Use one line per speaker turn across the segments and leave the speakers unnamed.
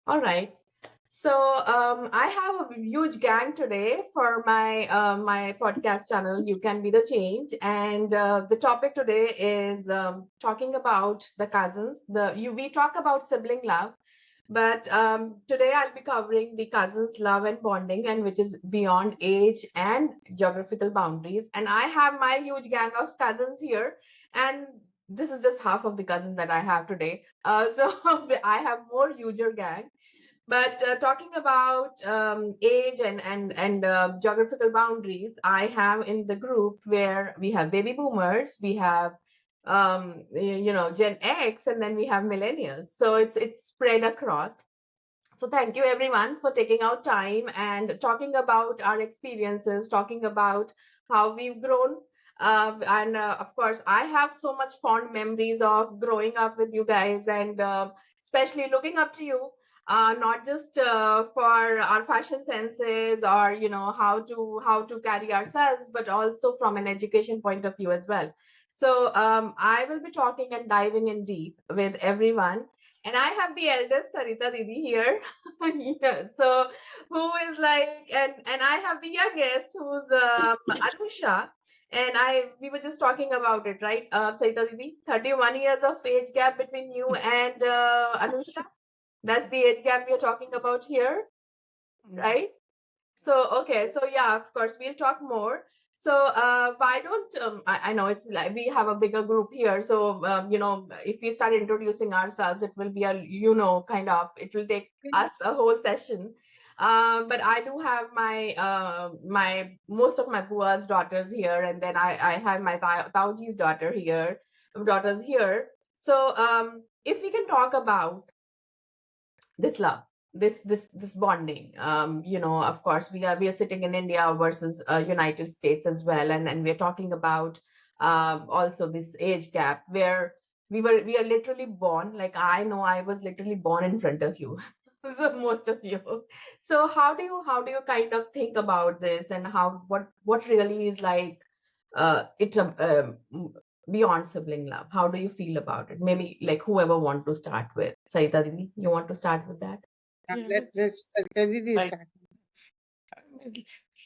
All right. So I have a huge gang today for my podcast channel. You can be the change, and the topic today is talking about the cousins. We talk about sibling love, but today I'll be covering the cousins' love and bonding, and which is beyond age and geographical boundaries. And I have my huge gang of cousins here, and this is just half of the cousins that I have today. So I have more huger gang. But talking about age and geographical boundaries, I have in the group where we have baby boomers, we have Gen X, and then we have millennials. So it's spread across. So thank you everyone for taking out time and talking about our experiences, talking about how we've grown. And Of course, I have so much fond memories of growing up with you guys and especially looking up to you, not just for our fashion senses or how to carry ourselves, but also from an education point of view as well. So I will be talking and diving in deep with everyone, and I have the eldest Sarita Didi here. Yeah, so who is like, and I have the youngest who's Anusha. And we were just talking about it, right? Sarita Didi, 31 years of age gap between you and Anusha. That's the age gap we are talking about here, right? So, okay, so yeah, of course, we'll talk more. So, why don't I know it's like we have a bigger group here. So, if we start introducing ourselves, it will be kind of, it will take us a whole session. But I do have my most of my bua's daughters here, and then I have my Tauji's daughters here. So, if we can talk about this love, this bonding, of course we are sitting in India versus United States as well, and we're talking about also this age gap where we are literally born, like I know I was literally born in front of you. So most of you. So how do you kind of think about this, and what really is like it beyond sibling love? How do you feel about it? Maybe like whoever want to start with. Saita Didi, you want to start with that?
Let's Didi
Like,
start.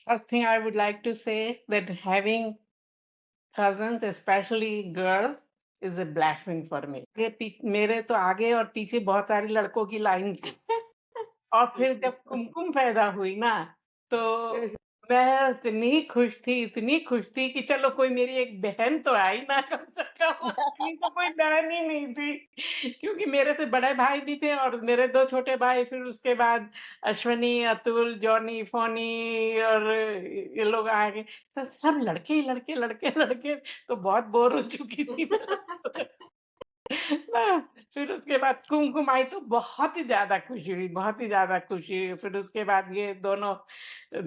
first thing I would like to say that having cousins, especially girls, is a blessing for me. मेरे तो आगे और पीछे बहुत सारी लड़कों की line थी। और फिर जब कुमकुम पैदा हुई ना, तो मैं इतनी खुश थी कि चलो कोई मेरी एक बहन तो आई ना कम से कम। नहीं तो कोई बहन ही नहीं थी, क्योंकि मेरे से बड़े भाई भी थे और मेरे 2 छोटे भाई, फिर उसके बाद अश्विनी, अतुल, जॉनी, फोनी और ये लोग आ गए। तो सब लड़के ही लड़के, लड़के, लड़के, तो बहुत बोर हो चुकी थी मैं। ना, फिर उसके बाद कुमकुम आई तो बहुत ही ज़्यादा खुशी हुई, बहुत ही ज़्यादा खुशी हुई। फिर उसके बाद ये दोनों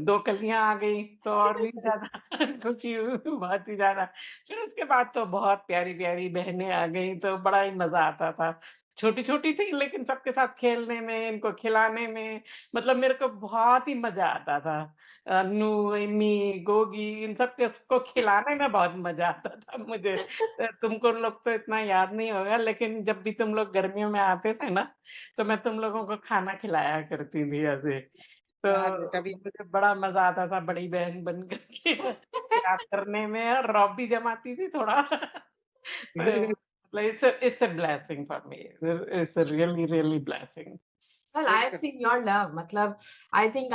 2 कलियाँ आ गई तो और भी ज़्यादा खुशी हुई, बहुत ही ज़्यादा। फिर उसके बाद तो बहुत प्यारी-प्यारी बहनें आ गईं तो बड़ा ही मज़ा आता था। छोटी-छोटी थी लेकिन सबके साथ खेलने में, इनको खिलाने में, मतलब मेरे को बहुत ही मज़ा आता था। अनु, इम्मी, गोगी, इन सब के को खिलाने में बहुत मज़ा आता था मुझे। तुमको लोग तो इतना याद नहीं होगा, लेकिन जब भी तुम लोग गर्मियों में आते थे ना, तो मैं तुम लोगों को खाना खिलाया करती थी ऐसे।
याद है
तो
सभी।
मुझे बड़ा मज़ा आता था बड़ी बहन बन कर के याद करने में, और रौब भी जमाती थी थोड़ा। तो मतलब it's a blessing for me. It's a really, really blessing.
Well, I have seen your love. मतलब, I think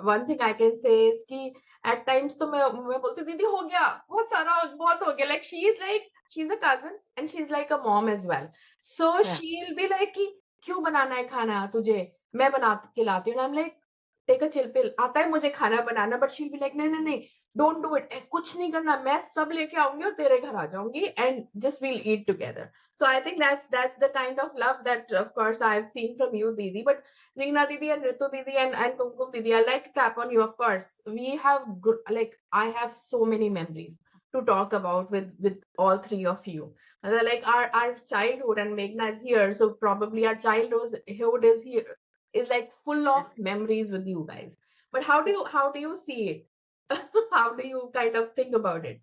one thing I can say is कि at times तो मैं बोलती दीदी हो गया, बहुत सारा बहुत हो गया. Like she's a cousin and she's like a mom as well. So
या
she'll be like कि क्यों बनाना है खाना तुझे? मैं बना के खिलाती हूँ. And I'm like, take a chill pill. आता है मुझे खाना बनाना, but she'll be like नहीं नहीं नहीं, don't do it. कुछ नहीं करना, मैं सब लेके आऊंगी और तेरे घर आ जाऊंगी and just we'll eat together. So I think that's the kind of love that, of course, I've seen from you, Didi. But Reena Didi and Ritu Didi and Kumkum Didi, I like to tap on you. Of course, we have good, like I have so many memories to talk about with all three of you. Like our childhood, and Meghna is here, so probably our childhood is here, is like full of memories with you guys. But how do you see it? How do you kind of think about it?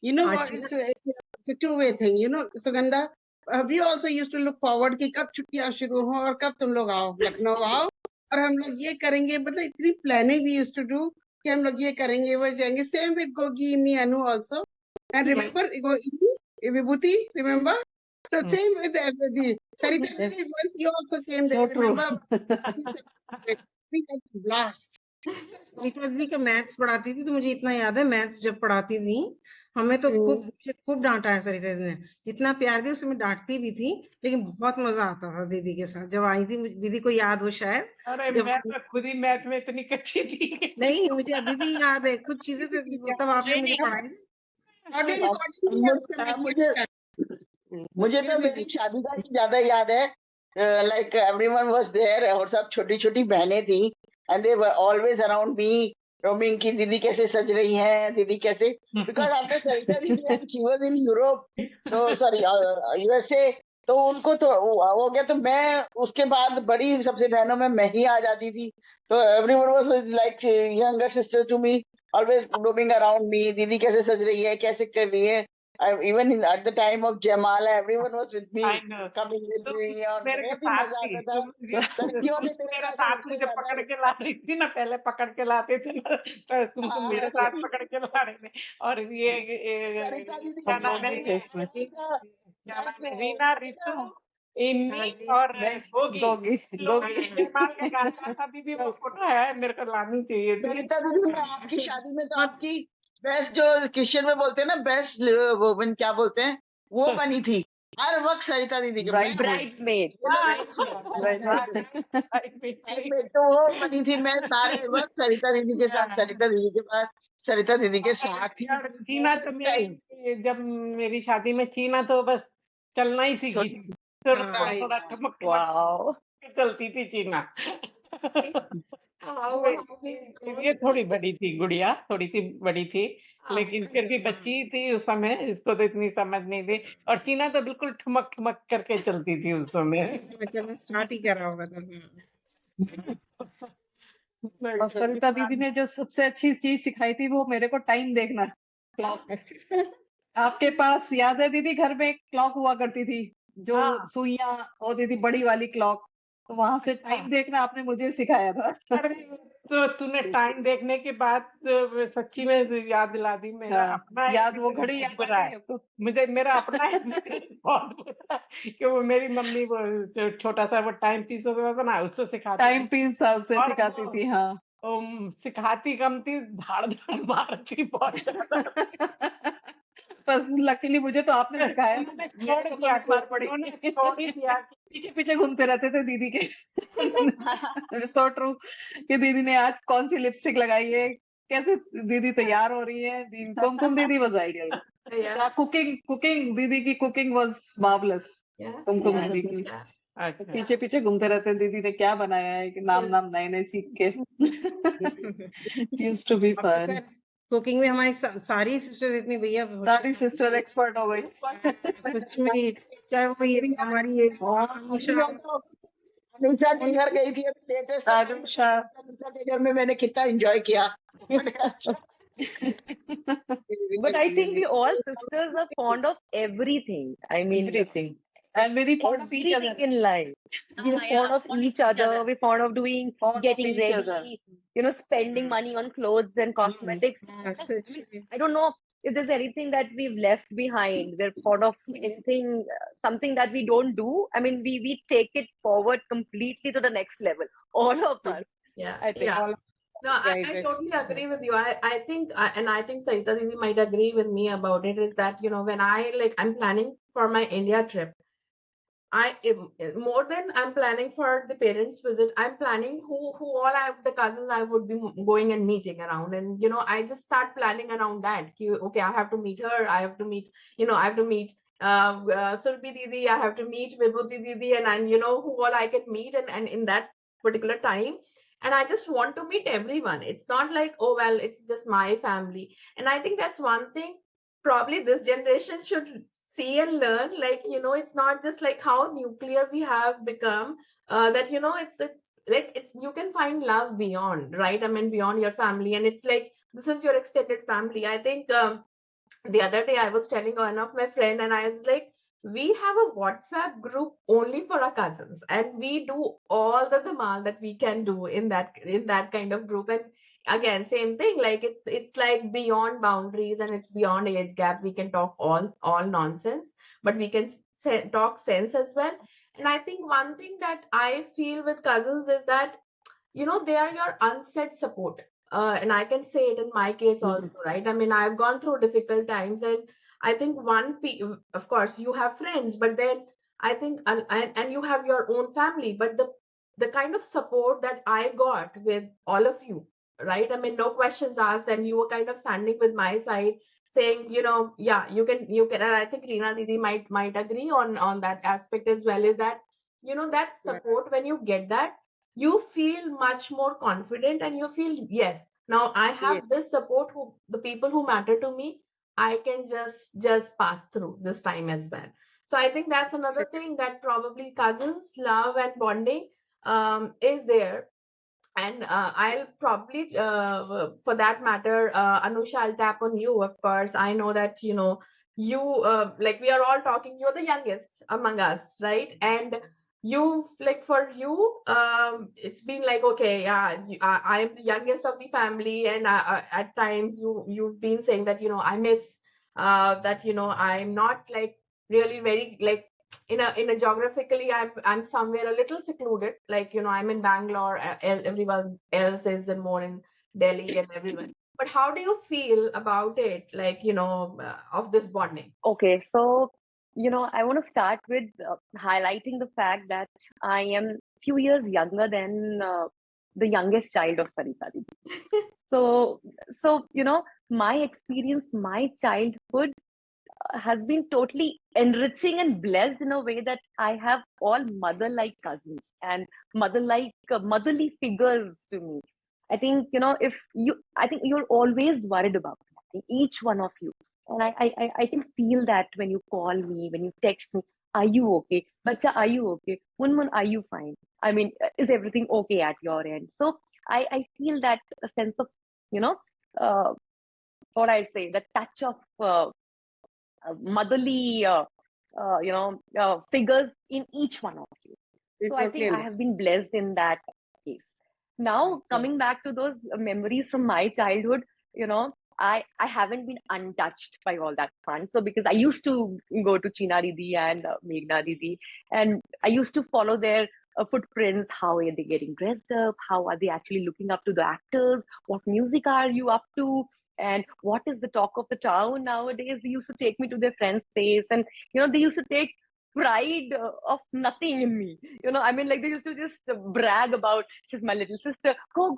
You know what?
Archana?
It's a two-way thing. You know, Sugandha, we also used to look forward कि कब छुट्टियां शुरू हो और कब तुम लोग आओ, लखनऊ आओ और हम लोग ये करेंगे, मतलब इतनी planning we used to do कि हम लोग ये करेंगे, वो जाएंगे. Same with Gogi, me, Anu also. And remember, Vibhuti, remember? So same with the Sarita Didi, once you also came there, remember? We had a blast. सरिता दीदी का maths पढ़ाती थी, तो मुझे इतना याद है, मैथ्स जब पढ़ाती थी हमें तो खूब डांटा है सरिता दीदी ने. इतना प्यार दिया, उसमें डांटती भी थी, लेकिन बहुत मजा आता था दीदी के साथ. जब आई थी, दीदी को याद हो शायद.
अरे
जब
मैं तो खुद ही मैथ में इतनी कच्ची थी.
नहीं, मुझे अभी भी याद है कुछ चीजें, तब आपने मुझे पढ़ाई थी. ऑडियो रिकॉर्डिंग भी है, उस समय
मुझे तो मेरी शादी का ही ज्यादा याद है. लाइक एवरीवन वाज देयर और सब छोटी छोटी बहनें थी and they were always around me, roaming की दीदी कैसे सज रही है, दीदी कैसे, बिकॉज आफ्टर सरिता दीदी शी वाज इन यूरोप, तो सॉरी यूएसए, तो उनको तो हो गया, तो मैं उसके बाद बड़ी सबसे बहनों में मैं ही आ जाती थी. तो everyone was like younger sister to me, always roaming around me, दीदी कैसे सज रही है, कैसे कर रही है. Even at the time of Jamal, everyone was with me, coming with me, और बहुत ही मजा आता था. लड़कियों ने
मेरे साथ मुझे पकड़ के ला रही थी ना, पहले पकड़ के लाते थे ना, तो तुमको मेरे साथ पकड़ के ला रहे थे. और ये क्या नाम है, रीना, रितु, इम्मी और गोगी लोग जयमाल का गाता था. दीदी वो फोटो है, मेरे को लानी चाहिए थी.
सरिता दीदी, मैं आपकी शादी में तो आपकी बेस्ट, जो क्रिश्चियन में बोलते हैं ना, बेस्ट वुमन क्या बोलते हैं, वो बनी थी हर वक्त सरिता दीदी के.
ब्राइड्समेड.
तो वो बनी थी, मैं सारे वक्त सरिता दीदी के साथ, सरिता दीदी के पास, सरिता दीदी के साथ थी.
चीना तो मेरी, जब मेरी शादी में चीना तो बस चलना ही सीखी थी, थोड़ा थोड़ा ठमक चलती थी चीना. ये थोड़ी बड़ी थी गुड़िया, थोड़ी सी बड़ी थी, लेकिन फिर भी बच्ची थी उस समय, इसको तो इतनी समझ नहीं थी. और चीना तो बिल्कुल ठुमक ठुमक करके चलती थी उस समय.
स्टार्ट ही करा होगा था.
और सरिता दीदी ने जो सबसे अच्छी चीज सिखाई थी, वो मेरे को टाइम देखना, क्लॉक. आपके पास याद है दीदी, घर में एक क्लॉक हुआ करती थी, जो सुइयां होती थी, बड़ी वाली क्लॉक, तो वहां से टाइम देखना आपने मुझे सिखाया था.
अरे तो तूने टाइम देखने के बाद सच्ची में याद दिला दी. मेरा अपना
याद, वो घड़ी याद
बुरा है मुझे, मेरा अपना बहुत बुरा है कि वो मेरी मम्मी वो छोटा सा वो टाइम पीस होता था ना, उससे सिखाती,
टाइम पीस उससे सिखाती थी. हाँ,
सिखाती कम थी, धाड़ धाड़ मारती बहुत ज्यादा.
बस लकीली मुझे तो आपने सिखाया, मेरे को तो मार पड़ी. पीछे पीछे घूमते रहते थे दीदी के. सो ट्रू कि दीदी ने आज कौन सी लिपस्टिक लगाई है, कैसे दीदी तैयार हो रही है. कुमकुम दीदी वाज आइडियल. कुकिंग दीदी की कुकिंग वाज मार्वलस. कुमकुम दीदी की पीछे पीछे घूमते रहते हैं, दीदी ने क्या बनाया है, कि नाम नए नए सीख के. Used to be fun.
Cooking में हमारी सारी सिस्टर्स इतनी, भैया
सारी सिस्टर एक्सपर्ट हो गई.
चाहे वो ये हमारी ये
अनुषा के घर गई थी लेटेस्ट,
अनुषा
के घर में मैंने कितना एंजॉय किया.
But I think we all sisters are fond of everything. I mean, everything. And very fond of each other in life. We're fond of each other. We're fond of doing, getting ready, spending money on clothes and cosmetics. I don't know if there's anything that we've left behind. We're fond of anything, something that we don't do. I mean, we take it forward completely to the next level. All of us.
Yeah.
I think.
Yeah. No, I totally agree with you. I think, and I think Sarita Didi might agree with me about it, is that, when I'm planning for my India trip, more than I'm planning for the parents' visit, I'm planning who all the cousins I would be going and meeting around. And, I just start planning around that. Okay, I have to meet her. I have to meet, I have to meet Surbi Didi, I have to meet Vibhuti Didi, and who all I can meet and in that particular time. And I just want to meet everyone. It's not like, oh, well, it's just my family. And I think that's one thing probably this generation should see and learn. Like, it's not just like how nuclear we have become, that, it's like, you can find love beyond, right? I mean, beyond your family. And it's like, this is your extended family. I think the other day I was telling one of my friend, and I was like, we have a WhatsApp group only for our cousins, and we do all the dhamal that we can do in that kind of group. And again, same thing, like it's like beyond boundaries and it's beyond age gap. We can talk all nonsense, but we can talk sense as well. And I think one thing that I feel with cousins is that they are your unsaid support. And I can say it in my case also, right? I mean, I've gone through difficult times, and I think of course you have friends, but then I think and you have your own family, but the kind of support that I got with all of you, right? I mean, no questions asked, and you were kind of standing with my side, saying, yeah, you can, and I think Reena Didi might agree on that aspect as well. Is that that
Right.
support, when you get that, you feel much more confident, and you feel, yes, now I
Yes.
have this support, who the people who matter to me, I can just pass through this time as well. So I think that's another thing, that probably cousins love and bonding is there. And I'll probably, for that matter, Anusha, I'll tap on you. Of course, I know that you, like, we are all talking. You're the youngest among us, right? And you, like, for you, it's been like, okay, yeah, I'm the youngest of the family, and at times you've been saying that I miss that I'm not like really very like in a geographically, I'm somewhere a little secluded, like I'm in Bangalore, everyone else is in more in Delhi and everyone. But how do you feel about it, like of this bonding?
Okay, so I want to start with highlighting the fact that I am few years younger than the youngest child of Sarita Didi. So, my experience, my childhood has been totally enriching and blessed in a way that I have all mother-like cousins and mother-like motherly figures to me. I think I think you're always worried about me. I think each one of you, and I can feel that when you call me, when you text me. Are you okay? Bacha, are you okay? Munmun, are you fine? I mean, is everything okay at your end? So I feel that a sense of, you know, uh, what I say, the touch of motherly, figures in each one of you.
We
So I
totally
think I have
understand.
been blessed in that case. Now,
Okay.
coming back to those memories from my childhood, I haven't been untouched by all that fun. So because I used to go to China Didi and Meghna Didi, and I used to follow their footprints. How are they getting dressed up? How are they actually looking up to the actors? What music are you up to? And what is the talk of the town nowadays? They used to take me to their friends' place, and they used to take pride of nothing in me. I mean, like, they used to just brag about, she's my little sister. Go,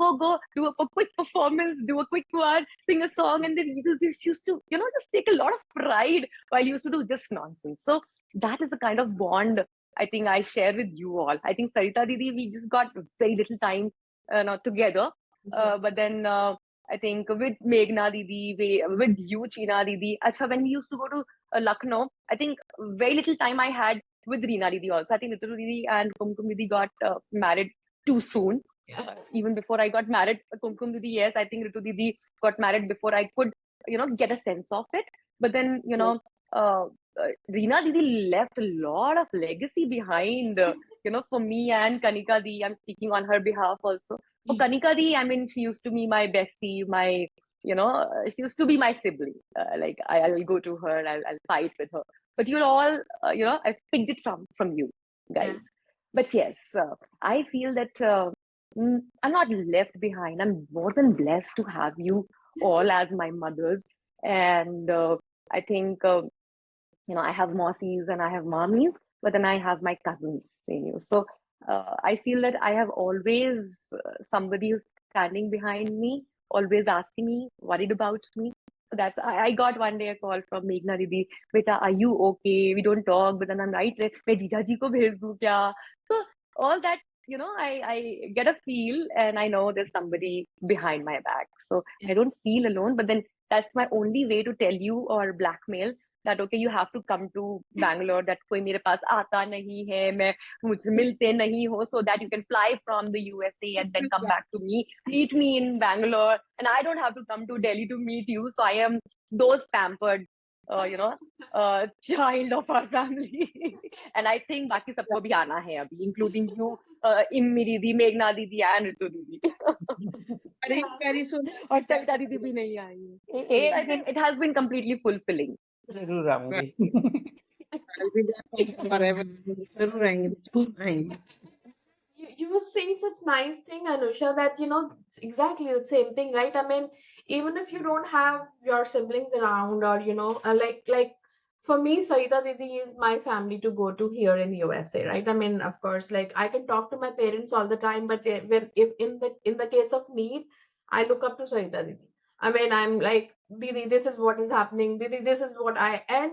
do a quick performance, do a quick one, sing a song, and then they used to, just take a lot of pride while you used to do just nonsense. So that is the kind of bond I think I share with you all. I think Sarita Didi, we just got very little time not together, but then. I think with Meghna Didi, with you, China Didi. Acha, when we used to go to Lucknow, I think very little time I had with Reena Didi also. I think Ritu Didi and Kumkum Didi got married too soon.
Yeah.
Even before I got married, Kumkum Didi, yes, I think Ritu Didi got married before I could, get a sense of it. But then, Reena Didi left a lot of legacy behind, for me and Kanika Di. I'm speaking on her behalf also. For Kanika Di, I mean, she used to be my bestie, she used to be my sibling. Like, I'll go to her, I'll fight with her. But you're all, I picked it from you guys.
Yeah.
But yes, I feel that I'm not left behind. I'm more than blessed to have you all as my mothers. And I think, I have mossies and I have mommies, but then I have my cousins in you. So I feel that I have always somebody who's standing behind me, always asking me, worried about me. So I got one day a call from Meghna Didi, Beta, are you okay? We don't talk, but then I'm right. मैं जीजा जी को भेज दूँ क्या? So all that, I get a feel, and I know there's somebody behind my back. So I don't feel alone, but then that's my only way to tell you or blackmail that okay, you have to come to Bangalore, that कोई मेरे पास आता नहीं है, मैं मुझसे मिलते नहीं हो, so that you can fly from the USA and then come back to me, meet me in Bangalore, and I don't have to come to Delhi to meet you. So I am those pampered child of our family. And I think बाकी सबको भी आना है अभी, including you, Immi दीदी, मेघना दीदी and Ritu दीदी.
very soon.
और सविता दीदी भी नहीं आई है. So I think it has been completely fulfilling.
जरूर आऊंगी.
I'll be there forever. जरूर आएंगे.
You were saying such nice thing, Anusha, that it's exactly the same thing, right? I mean, even if you don't have your siblings around, or like for me, Saida Didi is my family to go to here in USA, right? I mean, of course, like I can talk to my parents all the time, but when if in the case of need, I look up to Saida Didi. I mean, I'm like, Didi, this is what is happening. Didi, this is what and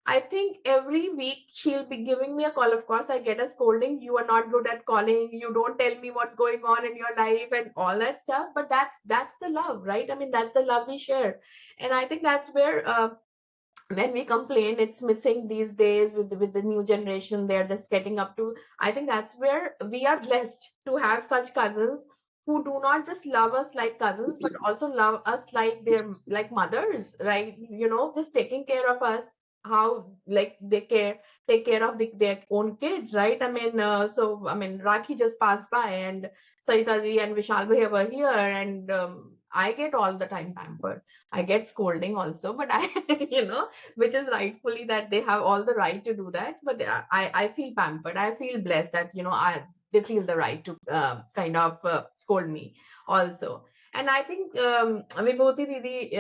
I think every week she'll be giving me a call. Of course, I get a scolding. You are not good at calling. You don't tell me what's going on in your life and all that stuff. But that's the love, right? I mean, that's the love we share, and I think that's where when we complain it's missing these days with the new generation. They're just getting up to. I think that's where we are blessed to have such cousins who do not just love us like cousins, but also love us like their like mothers, right? Just taking care of us how like they take care of their own kids, right? I mean, so I mean, Rakhi just passed by, and Saita Ji and Vishal Bhaiya were here, and I get all the time pampered. I get scolding also, but I, which is rightfully that they have all the right to do that. But I feel pampered. I feel blessed that they feel the right to kind of scold me also. And I think Vibhuti Didi,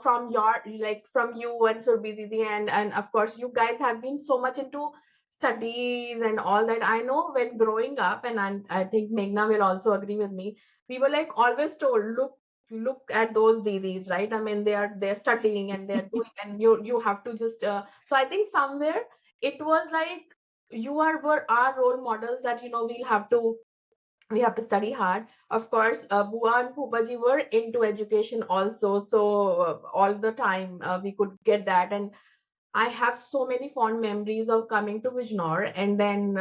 from your like from you and Surbhi Didi, and of course you guys have been so much into studies and all that. I know when growing up, and I think Meghna will also agree with me. We were like always told, look at those didis, right? I mean, they're studying and they're doing, and you have to just. So I think somewhere it was like were our role models that we have to study hard. Of course, Bua and Poopaji were into education also, so all the time we could get that. And I have so many fond memories of coming to Bijnor, and then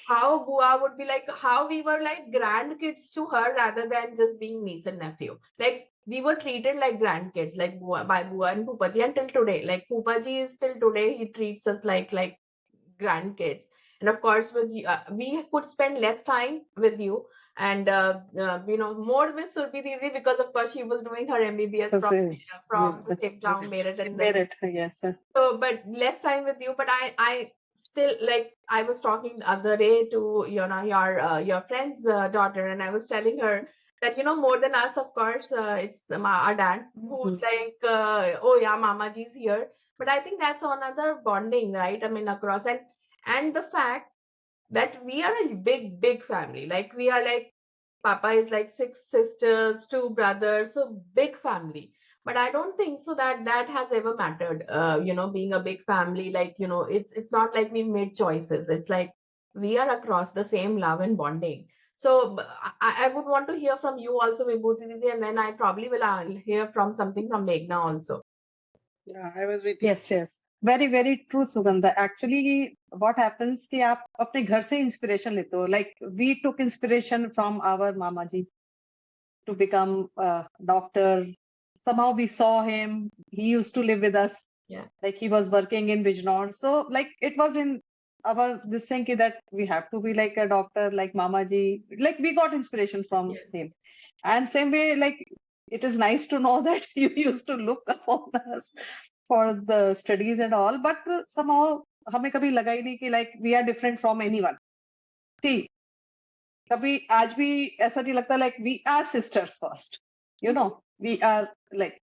how Bua would be like, how we were like grandkids to her rather than just being niece and nephew. Like we were treated like grandkids, like by Bua and Poopaji until today. Like Poopaji is still today, he treats us like grandkids. And of course, with you, we could spend less time with you, and more with Surbhi Didi, because of course she was doing her MBBS from the same town, Meerut, and then
Yes, sir.
so, but less time with you. But I still like. I was talking the other day to your friend's daughter, and I was telling her that more than us, of course, it's our dad who's like, oh yeah, Mama Ji's here. But I think that's another bonding, right? I mean, across and the fact that we are a big family. Like we are like Papa is like 6 sisters, 2 brothers, so big family. But I don't think so that has ever mattered. Being a big family, like it's not like we made choices. It's like we are across the same love and bonding. So I would want to hear from you also, Vibhuti Didi, and then I probably will hear from something from Meghna also.
Yeah, I was waiting.
Yes. Very true, Sugandha. Actually, what happens कि आप अपने घर से inspiration लेते हो. Like we took inspiration from our Mama ji to become a doctor. Somehow we saw him. He used to live with us.
Yeah.
Like he was working in Bijnor. So like it was in our this thing that we have to be like a doctor, like Mama ji. Like we got inspiration from him. And same way, like it is nice to know that you used to look upon us for the studies and all, but somehow हमें कभी लगा ही नहीं कि like we are different from anyone. See, कभी आज भी ऐसा नहीं लगता like we are sisters first. We are like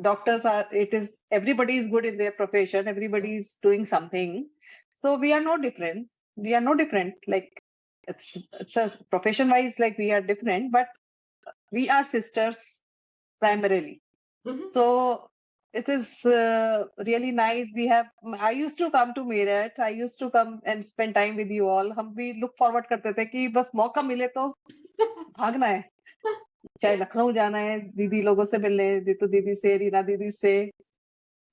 doctors are. It is everybody is good in their profession. Everybody is doing something. So we are no different. We are no different. Like it's a profession wise like we are different, but we are sisters primarily.
Mhm.
So it is really nice. I used to come to Meerut. I used to come and spend time with you all. हम भी look forward करते थे कि बस मौका मिले तो भागना है. चाहे लखनऊ जाना है दीदी लोगों से मिलने, दीतू दीदी से, रीना दीदी से,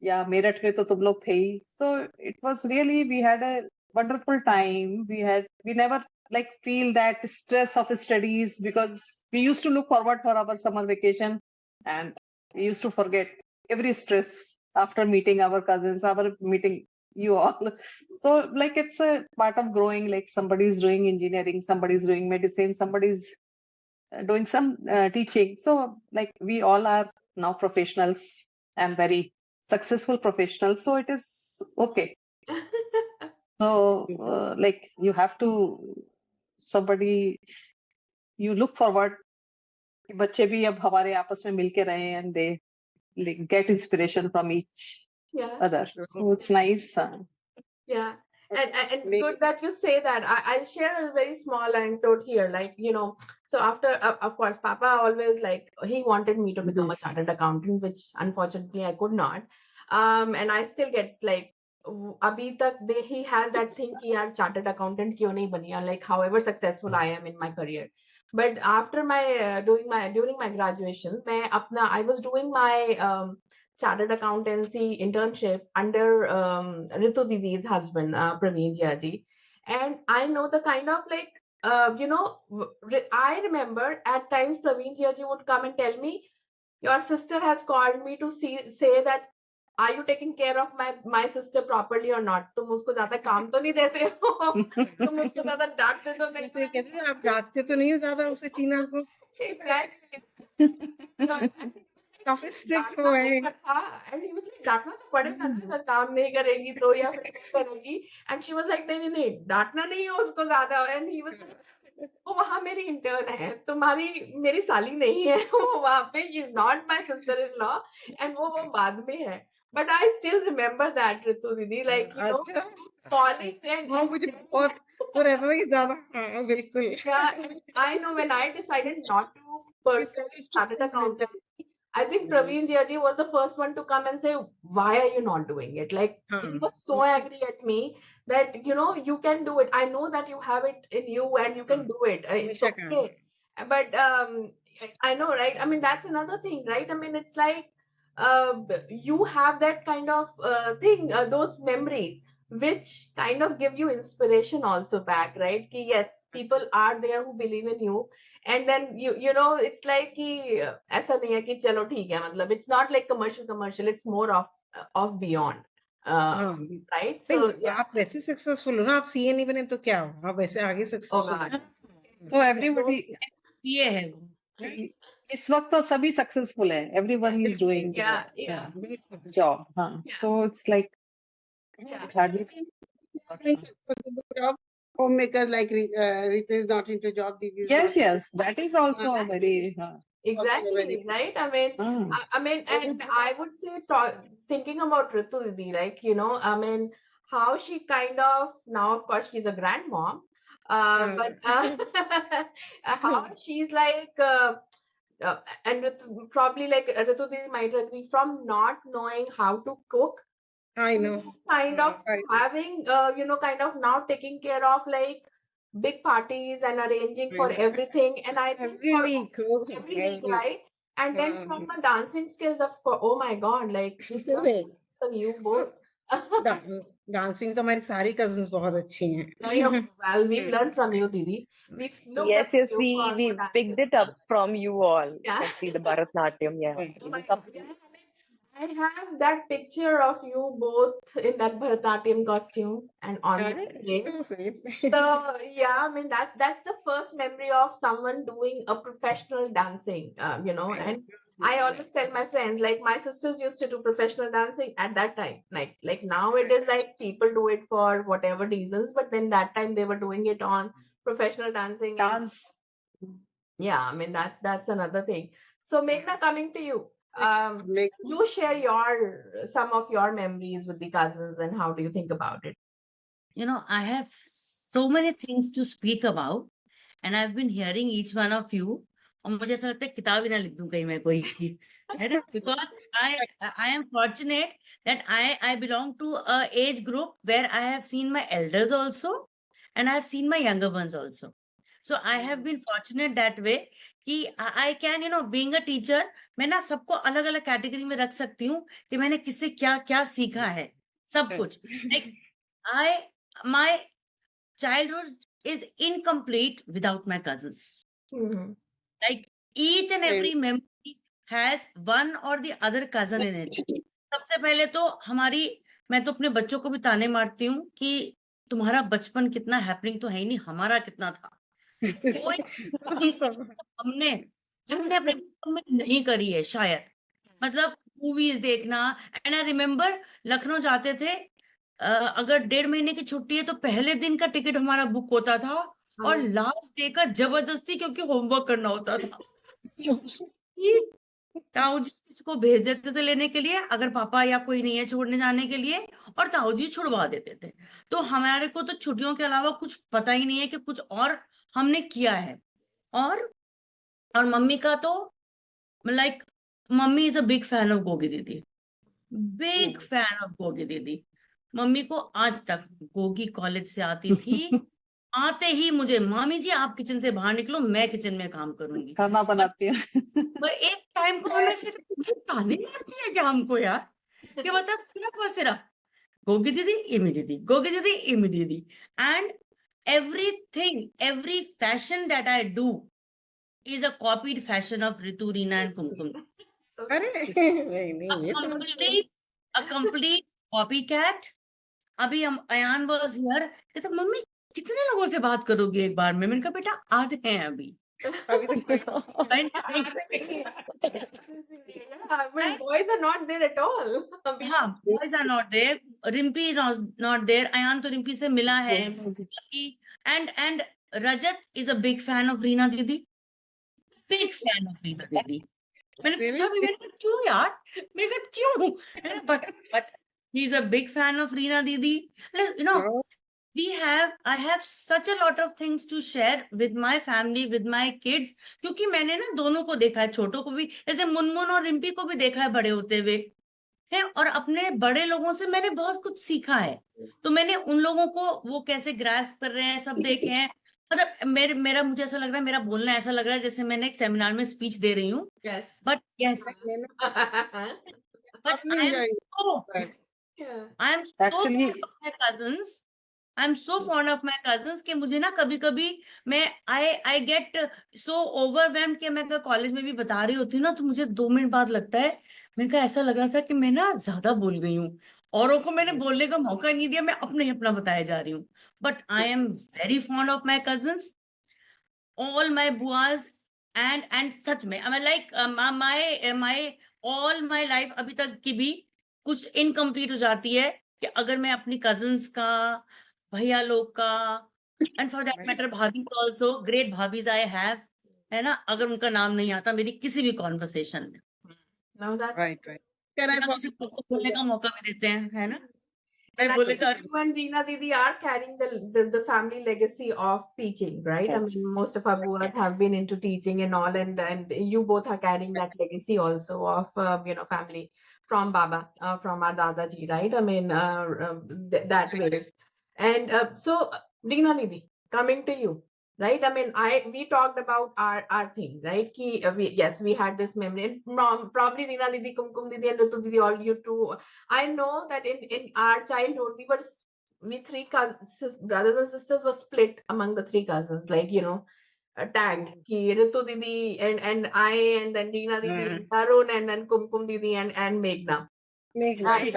या मेरठ में तो तुम लोग थे ही. So it was really, we had a wonderful time. We never like feel that stress of studies because we used to look forward for our summer vacation and we used to forget every stress after meeting our cousins, after meeting you all. So like it's a part of growing, like somebody's doing engineering, somebody's doing medicine, somebody's doing some teaching. So like we all are now professionals and very successful professionals. So it is okay. So like you have to somebody you look forward कि बच्चे भी अब हमारे आपस में मिलके रहे and they like, get inspiration from each
Yeah.
other. So it's nice.
Yeah. And it's good that you say that. I'll share a very small anecdote here. Like, so after, of course, Papa always like, he wanted me to become a chartered accountant, which unfortunately I could not. And I still get like, abhi tak he has that thing ki yaar chartered accountant kyun nahi baniya, like however successful I am in my career. But after during my graduation, I was doing my chartered accountancy internship under Ritu Didi's husband, Praveen Jiaji. And I know the kind of like, I remember at times Praveen Jiaji would come and tell me, your sister has called me to say that, are you taking care of my sister properly or not? तुम उसको ज़्यादा काम तो नहीं देते हो, तुम उसको ज़्यादा डांटते तो नहीं हो।
कहते हैं आप डांटते तो नहीं हो ज्यादा उसको चीना को
Exactly.
काफी स्ट्रिक्ट
डांटना
हो
तो
है
पड़ा, and he was like, डांटना तो पड़ेगा ना, अगर काम नहीं करेगी तो या फिर नहीं करेगी, and she was like, नहीं नहीं नहीं, डांटना नहीं है उसको ज्यादा, and he was like, वो वहां मेरी इंटर्न है, तुम्हारी मेरी साली नहीं है, वो वहां पे she is not my sister in law, and वो बाद में है, but I still remember that Ritu Didi, like calling and
हाँ मुझे बहुत forever ही ज्यादा हाँ बिल्कुल
yeah, and I know when I decided not to pursue chartered accountant, I think Praveen Jiaji was the first one to come and say, why are you not doing it? Like, he was so angry at me that, you can do it. I know that you have it in you and you can do it. It's okay. But I know, right? I mean, that's another thing, right? I mean, it's like you have that kind of thing, those memories, which kind of give you inspiration also back, right? Ki yes, people are there who believe in you, and then it's like कि ऐसा नहीं है कि चलो ठीक है, मतलब it's not like commercial, it's more of beyond, right? So yeah.
आप वैसे सक्सेसफुल हो ना, आप सीए नहीं बने तो क्या हो, आप वैसे आगे
Oh
successful
God.
So everybody
ये है वो
इस वक्त तो सभी सक्सेसफुल है. Everyone is doing
Yeah.
job. So it's like
Yeah.
it hardly.
job homemaker like Ritu is not into job. Didi is
Yes,
not
yes, that is also a very.
Exactly, right? I mean, and I would say, thinking about Ritu Didi, like, I mean, how she kind of, now, of course, she's a grandmom, but how she's like, and probably like Ritu Didi might agree, from not knowing how to cook,
I know.
kind of having, kind of now taking care of like big parties and arranging for everything. And I think
Every
every week, right? And then from a dancing skills, of course, oh my God, like, so you both.
Dancing तो हमारी सारी cousins बहुत अच्छी हैं.
Well, we've learned from you, Didi. We've looked
Yes,
up
yes,
to you for
we
dancing.
picked it up from you all,
Yeah.
especially the Bharatnatyam. Yeah.
Oh my God. Yeah, I have that picture of you both in that Bharatanatyam costume and on the stage. So yeah, I mean that's the first memory of someone doing a professional dancing, and I always tell my friends, like my sisters used to do professional dancing at that time. Like now it is like people do it for whatever reasons, but then that time they were doing it on professional dancing.
Dance.
Yeah, I mean that's another thing. So Meghna, coming to you, you share some of your memories with the cousins, and how do you think about it?
I have so many things to speak about, and I've been hearing each one of you. और मुझे ऐसा लगता है किताब ही ना लिख दूं कहीं मैं कोई, because I am fortunate that I belong to a age group where I have seen my elders also, and I have seen my younger ones also. So I have been fortunate that way कि I can, being a teacher, मैं ना सबको अलग अलग category में रख सकती हूँ कि मैंने किससे क्या क्या सीखा है, सब कुछ. Like my childhood is incomplete without my cousins. Like each and every memory has one or the other cousin in it. सबसे पहले तो मैं तो अपने बच्चों को भी ताने मारती हूँ कि तुम्हारा बचपन कितना हैपनिंग तो है ही नहीं, हमारा कितना था। कोई चीज हमने हमने अपने बचपन में नहीं करी है शायद, मतलब मूवीज देखना। एंड आई रिमेम्बर लखनऊ जाते थे, अगर 1.5 महीने की छुट्टी है तो पहले दिन का टिकट हमारा बुक होता था और लास्ट डे का जबरदस्ती, क्योंकि होमवर्क करना होता था। ताऊ जी किसी को भेज देते थे लेने के लिए, अगर पापा या कोई नहीं है छोड़ने जाने के लिए, और ताऊ जी छुड़वा देते थे। तो हमारे को तो छुट्टियों के अलावा कुछ पता ही नहीं है कि कुछ और हमने किया है। और और मम्मी का तो like, mummy is a big fan of Gogi दीदी, बिग फैन ऑफ गोगी दीदी। मम्मी को आज तक, गोगी कॉलेज से आती थी, आते ही मुझे, मामी जी आप किचन से बाहर निकलो, मैं किचन में काम करूंगी।
खाना बनाती है।
पर एक टाइम को हमें सिर्फ ताने मारती है क्या हमको यार, कि बता सिर्फ और सिर्फ गोगी दीदी इमी दीदी, गोगी दीदी इमी दीदी। And everything, every fashion that I do is a copied fashion of Ritu, Reena and Kumkum.
अरे नहीं
A
ये तो
complete, a complete copycat. अभी हम अयान was here, कहते मम्मी कितने लोगों से बात करोगी एक बार में? मैंने कहा बेटा आधे हैं अभी।
अभी तो कोई
Yeah, but boys are not there at all.
हाँ, boys are not there. Rimpy not there. Ayan तो रिम्पी से मिला है। And Rajat is a big fan of Reena दीदी, big fan of रीना दीदी। मैंने पूछा भी, मैंने कहा क्यों यार, मैंने कहा क्यों, but he's a big fan of Reena दीदी। You know, I have such a lot of things to share with my family, with my kids, क्योंकि मैंने ना दोनों को देखा है, छोटों को भी, जैसे मुनमुन और रिम्पी को भी देखा है बड़े होते हुए है, और अपने बड़े लोगों से मैंने बहुत कुछ सीखा है। तो मैंने उन लोगों को वो कैसे ग्रास्प कर रहे हैं सब देखे हैं। मतलब मेरा मुझे ऐसा लग रहा है, मेरा बोलना ऐसा लग रहा है जैसे मैंने एक सेमिनार में स्पीच दे रही हूँ।
Yes.
बट यस, बट
अपनी
I am
enjoy
so
Yeah.
I am so
Actually,
fond of my cousins, I am so fond of my cousins कि मुझे ना कभी कभी मैं आई गेट सो ओवरवेल्म्ड कि मैं कॉलेज में भी बता रही होती हूँ ना, तो मुझे 2 मिनट बाद लगता है, मैंने कहा ऐसा लग रहा था कि मैं ना ज्यादा बोल गई हूँ, औरों को मैंने बोलने का मौका नहीं दिया, मैं अपने ही अपना बताया जा रही हूँ। But I am very fond of my cousins, all my buas, and सच में I like my all my life अभी तक की भी कुछ इनकम्प्लीट हो जाती है कि अगर मैं अपनी कजन्स का, भैया लोग का, एंड फॉर दैट मैटर भाभी ऑल्सो, ग्रेट भाभीज आई हैव, है ना, अगर उनका नाम नहीं आता मेरी किसी भी कॉन्वर्सेशन में,
Now that's
right. Can I
बिना किसी
forget?
को बोलने का मौका भी देते हैं, है ना।
And
मैं
I
बोले
think
जा रही
you and Reena Didi are carrying the family legacy of teaching, right? I mean, most of our buas have been into teaching and all, and you both are carrying that legacy also of family from Baba, from our Dadaji, right? I mean, that ways. And so, Reena Didi, coming to you, right? I mean, we talked about our thing, right? Ki, yes, we had this memory, and probably Reena Didi, Kumkum Didi, and Ritu Didi, all you two. I know that in our childhood we three cousins, brothers and sisters were split among the three cousins, like tagged. Ki Ritu Didi and I, and then Reena Didi, and Tarun, and then Kumkum Didi and Meghna. Right.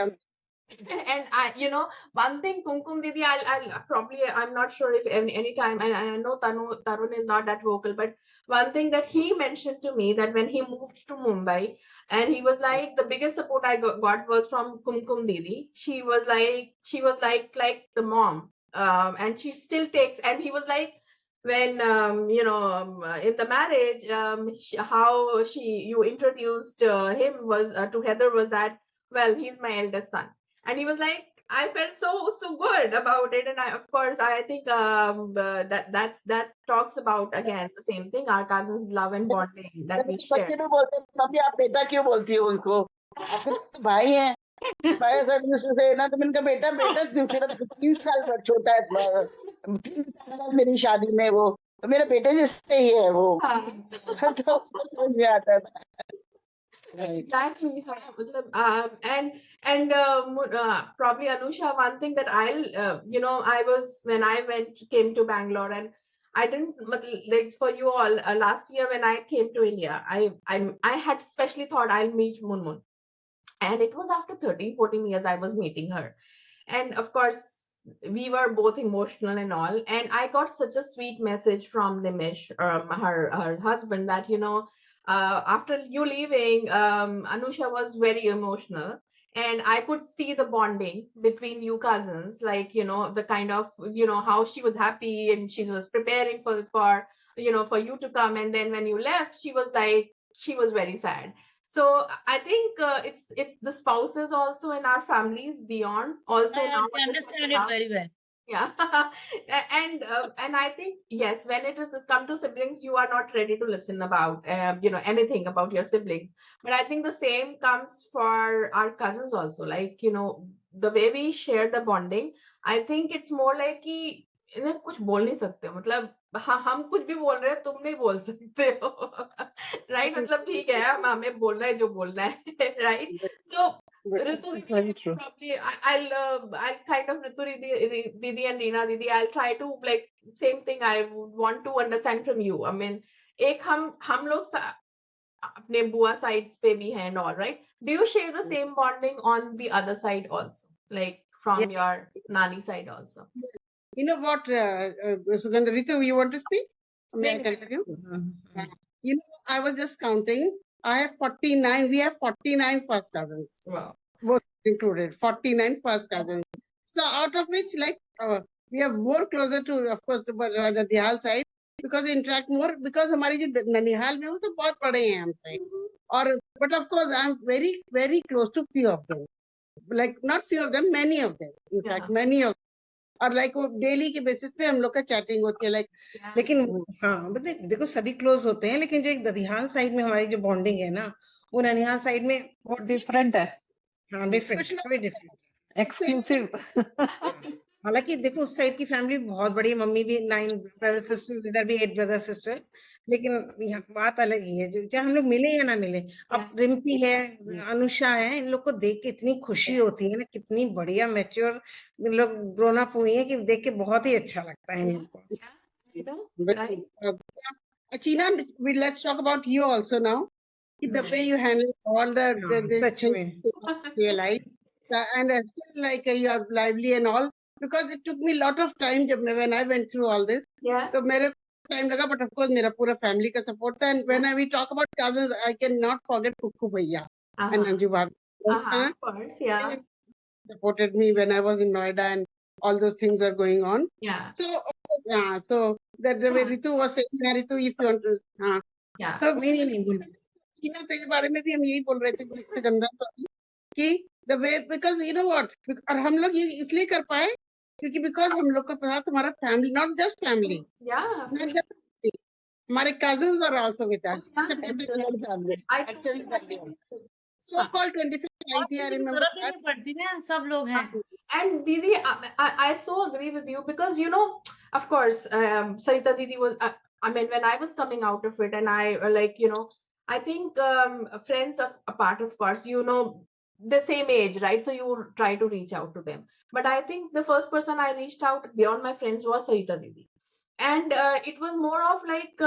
And one thing, Kumkum Didi, I'll probably, I'm not sure if any time, and I know Tarun is not that vocal, but one thing that he mentioned to me, that when he moved to Mumbai, and he was like, the biggest support I got was from Kumkum Didi. She was like the mom, and she still takes. And he was like, when in the marriage, how you introduced him was to Heather was that, well, he's my eldest son. And he was like, I felt so good about it. And of course I think that talks about, again, the same thing, our cousins love and bonding that we share.
बच्चे भी बोलते हैं mummy आप बेटा क्यों बोलती हो उनको, आखिर तो भाई हैं, भाई सब से ना, तो मैंने कहा बेटा बेटा दूसरा 3 साल पर छोटा है, 3 साल मेरी शादी में, वो तो मेरे बेटे जैसे ही है वो। तो समझ में आता था।
Exactly. And probably Anusha, one thing that I was, when I came to Bangalore, and I didn't, like, for you all, last year when I came to India, I had especially thought I'll meet Munmun. And it was after 13, 14 years I was meeting her. And of course, we were both emotional and all. And I got such a sweet message from Nimish, her husband, that, after you leaving, Anusha was very emotional. And I could see the bonding between you cousins, like, the kind of, how she was happy and she was preparing for you to come. And then when you left, she was very sad. So I think it's the spouses also in our families beyond also now
I understand it very well.
yeah. And I think, yes, when it's come to siblings, you are not ready to listen about anything about your siblings. But I think the same comes for our cousins also. Like, the way we share the bonding, I think it's more like कि इन्हें कुछ बोल नहीं सकते, मतलब हाँ, हम कुछ भी बोल रहे हैं, तुम नहीं बोल सकते हो राइट, मतलब ठीक है, हम हमें बोलना है जो बोलना है right. So Ritu
It's
Didi,
very true.
probably I'll kind of Ritu Didi and Reena Didi, I'll try to, like, same thing I would want to understand from you. I mean, एक हम लोग अपने बुआ sides पे भी हैं and all, right? Do you share the same bonding on the other side also, like
Yeah.
from your nani side also?
You know what, Sugandha, Ritu, you want to speak? May I
नहीं,
continue?
नहीं.
You know, I was just counting. I have 49. We have 49 first cousins,
Wow.
both included. 49 first cousins. So out of which, like, we are more closer to, of course, to the Dihal side, because we interact more. Because हमारी जो ननिहाल में वो सब बहुत बड़े हैं हमसे. और but of course, I'm very very close to few of them. Like not few of them, many of them. In fact,
Yeah.
many of. और लाइक वो डेली के बेसिस पे हम लोग का चैटिंग होती है लाइक.
Yeah.
लेकिन हाँ मतलब देखो सभी क्लोज होते हैं, लेकिन जो एक ददिहाल साइड में हमारी जो बॉन्डिंग है ना, वो ननिहाल साइड में
वो डिफरेंट है,
हाँ डिफरेंट, कोई डिफरेंट.
एक्सक्लूसिव.
हालांकि देखो उस साइड की फैमिली बहुत बड़ी है, मम्मी भी 9 ब्रदर सिस्टर्स, इधर भी 8 ब्रदर सिस्टर. लेकिन यहाँ बात अलग ही है, जो चाहे हम लोग मिले या ना मिले. अब रिम्पी है, अनुषा है, इन लोग को देख के इतनी खुशी होती है ना, कितनी बढ़िया मैच्योर लोग ग्रोन अप हुई है कि देख के बहुत ही अच्छा लगता है इन लोग को.
Achina, let's talk about you also now. The way you handle all the
such
things
में
in your life, and still like you are lively and all, because it took me a lot of time when I went through all this.
Yeah.
तो मेरे time लगा, but of course मेरा पूरा family का support था. And when we talk about cousins, I cannot forget Kukku Bhaiya and Anju Bhabi.
Of course, yeah.
Supported me when I was in Noida and all those things are going on.
Yeah.
So yeah, so that the way Ritu was saying, Ritu, if you want to,
Yeah.
so
नहीं नहीं नहीं बोलो.
Tina, तेरे बारे में भी हम यही बोल रहे थे सुगंधा सॉरी कि the way, because you know what, और हम लोग ये इसलिए कर पाए क्योंकि because हम लोग का पता हमारा family, not just family,
Yeah.
not just family, हमारे cousins are also with us.
Extended family.
I
Extended family.
So called 25th
और
ITI, I
किसी की
remember
जरूरत ही
that.
नहीं पड़ती ना, सब लोग हैं.
And Didi, I so agree with you because, of course, Sarita Didi was, I mean, when I was coming out of it, and I I think friends of apart, of course, the same age, right? So you try to reach out to them. But I think the first person I reached out beyond my friends was Sarita Didi. And it was more of like,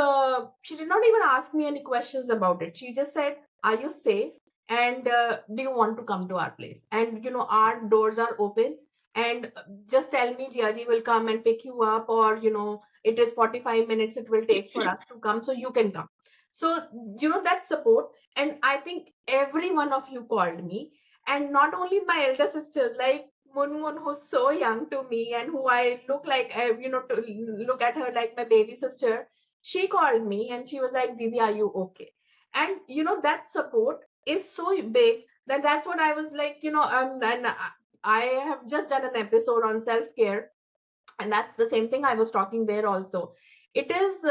she did not even ask me any questions about it. She just said, are you safe? And do you want to come to our place? And our doors are open, and just tell me Jiaji will come and pick you up, or it is 45 minutes it will take for us to come, so you can come. So that support. And I think every one of you called me, and not only my elder sisters, like Munmun, who's so young to me and who I look like, to look at her like my baby sister. She called me and she was like, Didi, are you okay? And that support is so big that that's what I was like, and I have just done an episode on self-care, and that's the same thing I was talking there also. It is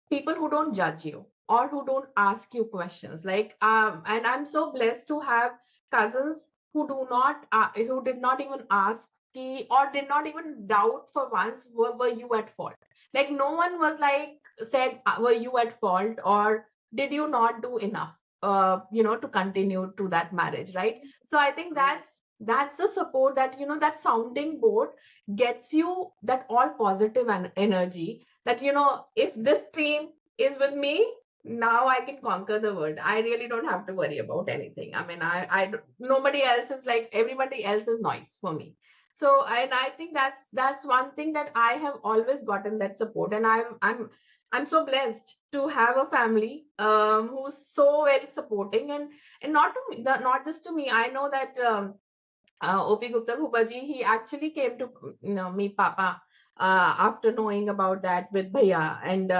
people who don't judge you or who don't ask you questions, like and I'm so blessed to have cousins who did not even ask or did not even doubt for once, were you at fault. Like no one was like said, were you at fault, or did you not do enough to continue to that marriage, right? So I think that's the support that that sounding board gets you, that all positive energy, that if this team is with me, now I can conquer the world. I really don't have to worry about anything. I mean, nobody else is like, everybody else is noise for me. So, and I think that's one thing that I have always gotten, that support. And I'm so blessed to have a family who's so very supporting, and not to me, not just to me. I know that OP Gupta Bhupaji, he actually came to meet Papa after knowing about that with Bhaiya, and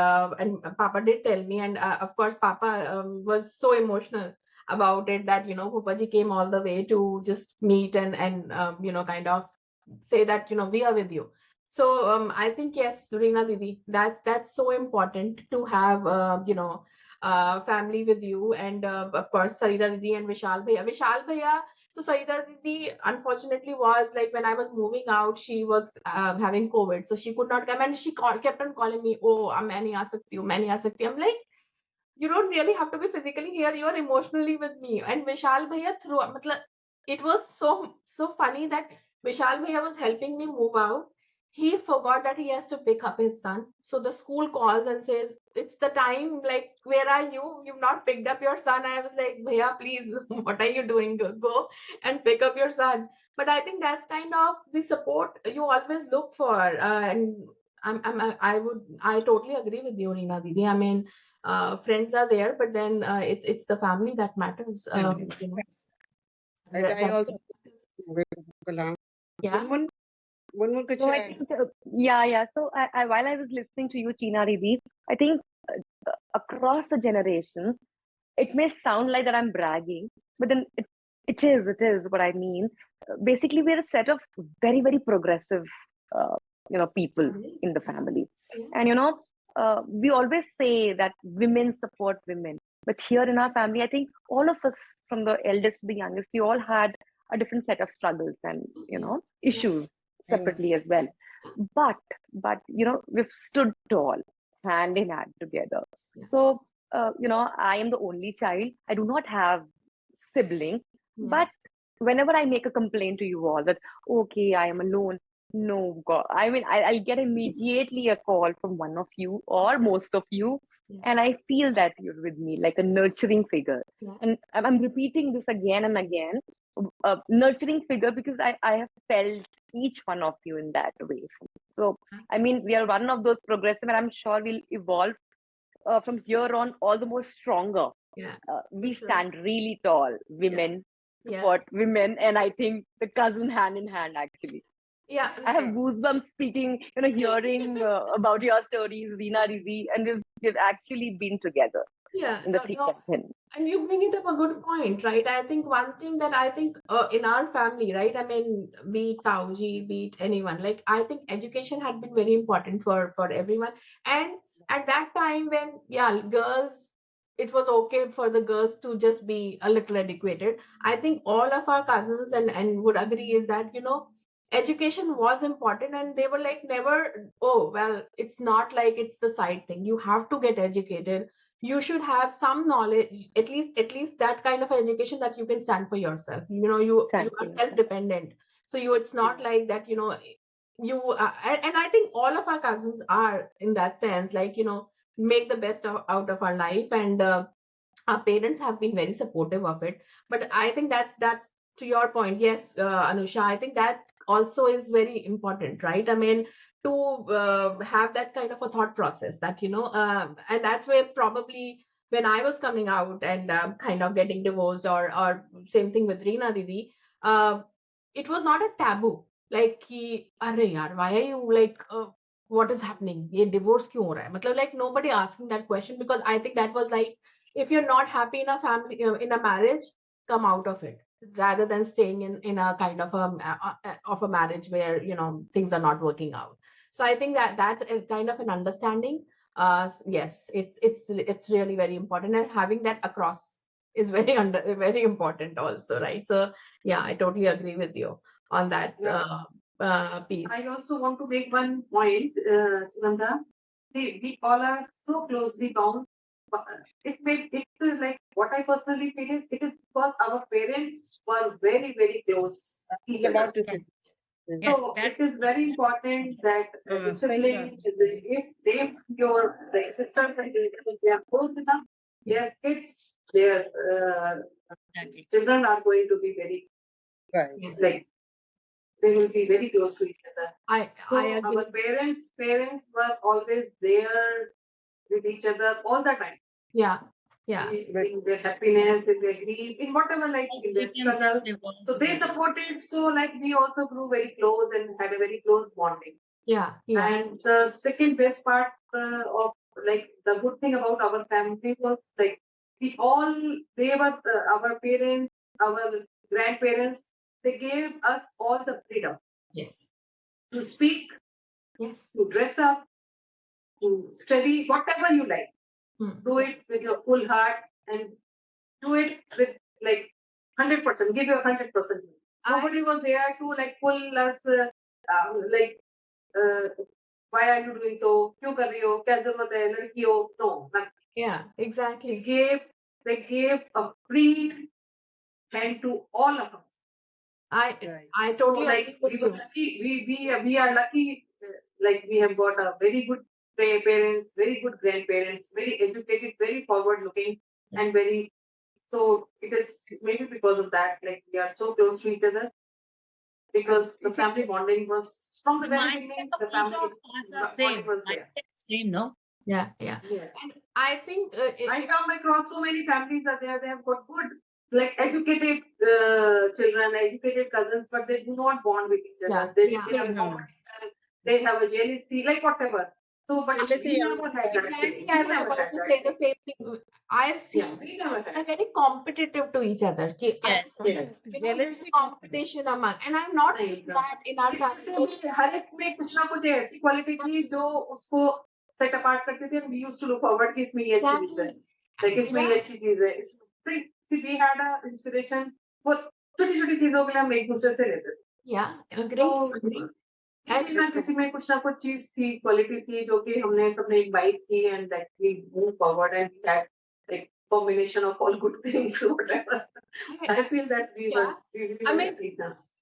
Papa did tell me, and of course Papa was so emotional about it, that Bhupaji came all the way to just meet and kind of say that we are with you. So I think, yes, Reena Didi, that's so important to have family with you, and of course Sarita Didi and Vishal Bhaiya. So Saida Didi unfortunately was like, when I was moving out, she was having COVID, so she could not come, and she kept on calling me, "Oh, मैं नहीं आ सकती हूँ, मैं नहीं आ सकती." I'm like, you don't really have to be physically here, you're emotionally with me. And Vishal Bhaiya through, matlab, it was so funny that Vishal Bhaiya was helping me move out. He forgot that he has to pick up his son, so the school calls and says, it's the time, like, where are you, you've not picked up your son. I was like, Bhaiya, please, what are you doing, go and pick up your son. But I think that's kind of the support you always look for, and I totally agree with you, Reena Didi. I mean, friends are there, but then it's the family that matters.
And I also
Yeah.
one more
So
question.
I think, yeah. So while I was listening to you, China Riddhi, I think across the generations, it may sound like that I'm bragging, but then it is what I mean. Basically, we're a set of very, very progressive, uh, people in the family.
Yeah.
And, we always say that women support women. But here in our family, I think all of us, from the eldest to the youngest, we all had a different set of struggles and, issues separately as well. But, we've stood tall, hand in hand together.
Yeah.
So, I am the only child. I do not have sibling,
Yeah.
but whenever I make a complaint to you all that, okay, I am alone, no, God, I mean, I'll get immediately a call from one of you or most of you,
Yeah.
and I feel that you're with me like a nurturing figure.
Yeah.
And I'm repeating this again and again, nurturing figure, because I have felt each one of you in that way. So, I mean, we are one of those progressive, and I'm sure we'll evolve from here on all the more stronger.
Yeah.
We
Sure.
stand really tall, women
Yeah.
support women, and I think the cousin hand in hand actually.
Yeah.
I have goosebumps speaking, hearing about your stories, Reena Riddhi, and we've actually been together
Yeah.
in the thick and thin.
And you bring it up a good point, right? I think one thing that I think in our family, right? I mean, be it Tauji, be it anyone, like, I think education had been very important for everyone. And at that time, when, yeah, girls, it was okay for the girls to just be a little educated. I think all of our cousins and would agree is that, education was important, and they were like, never, oh, well, it's not like it's the side thing. You have to get educated, you should have some knowledge, at least that kind of education that you can stand for yourself, you are self dependent. So it's not like that, you and I think all of our cousins are in that sense, like, make the best out of our life, and our parents have been very supportive of it. But I think that's to your point, yes, Anusha, I think that also is very important, right? I mean, to have that kind of a thought process, that and that's where probably, when I was coming out and kind of getting divorced, or same thing with Reena Didi, uh, it was not a taboo, like कि, अरे यार, why are you like, what is happening, ये divorce क्यों हो रहा है, मतलब, like, nobody asking that question, because I think that was like, if you're not happy in a family, in a marriage, come out of it, rather than staying in a kind of a marriage where things are not working out. So I think that is kind of an understanding, yes, it's really very important, and having that across is very important also, right? So yeah, I totally agree with you on that piece.
I also want to make one point, Sugandha. See, we all are so closely bound. But it is like what I personally feel is it is because our parents were very, very close.
I was about to say.
Yes,
So
that's
it is very important that
सही बात
discipline, if they, your the sisters and the brothers, they are close enough,
their kids, their
Exactly.
children are going to be very,
Right.
it's like they will be very close to each other.
I agree.
Our parents were always there with each other all the time.
Yeah. Yeah.
In their happiness, in their grief, in whatever, like in their struggle. So they supported. So like we also grew very close and had a very close bonding.
Yeah. Yeah.
And the second best part of like the good thing about our family was like they were our parents, our grandparents. They gave us all the freedom
Yes.
to speak,
Yes.
to dress up, to study, whatever you like. Do it with your full heart and do it with like 100%. Give your 100%. Nobody was there to like pull us like why are you doing so? क्यों कर रही हो? क्या जरूरत है? लड़की हो? No, nothing.
Yeah, exactly.
They gave a free hand to all of us.
I totally
like
agree with
we were
you.
lucky. We are lucky. Like we have got a very good parents, very good grandparents, very educated, very forward looking, and very. So it is maybe because of that. Like we are so close to each other. Because the family bonding was from the very beginning. The family bonding was there.
Same, no?
Yeah. And I think
I come across so many families are there. They have got good, like educated children, educated cousins, but they do not bond with each other. They have a competition. They have a jealousy, like whatever. So, but we never had that.
exactly, I was about to say the same thing. I've seen
we never
are
had.
very competitive to each other.
Yes.
There's competition among, and I'm not seeing that in our family.
हर एक में कुछ ना कुछ ऐसी quality थी जो उसको set apart करते थे. We used to look forward कि इसमें ये अच्छी चीज है, like इसमें ये अच्छी चीज है. See, we had a inspiration for छोटी छोटी चीजों के लिए हम एक दूसरे से लेते थे.
Yeah, agree.
किसी में कुछ ना कुछ चीज थी, क्वालिटी थी जो कि हमने सबने एक बाइक की and that we move forward and we had like combination of all good things whatever. I feel that we were
I mean,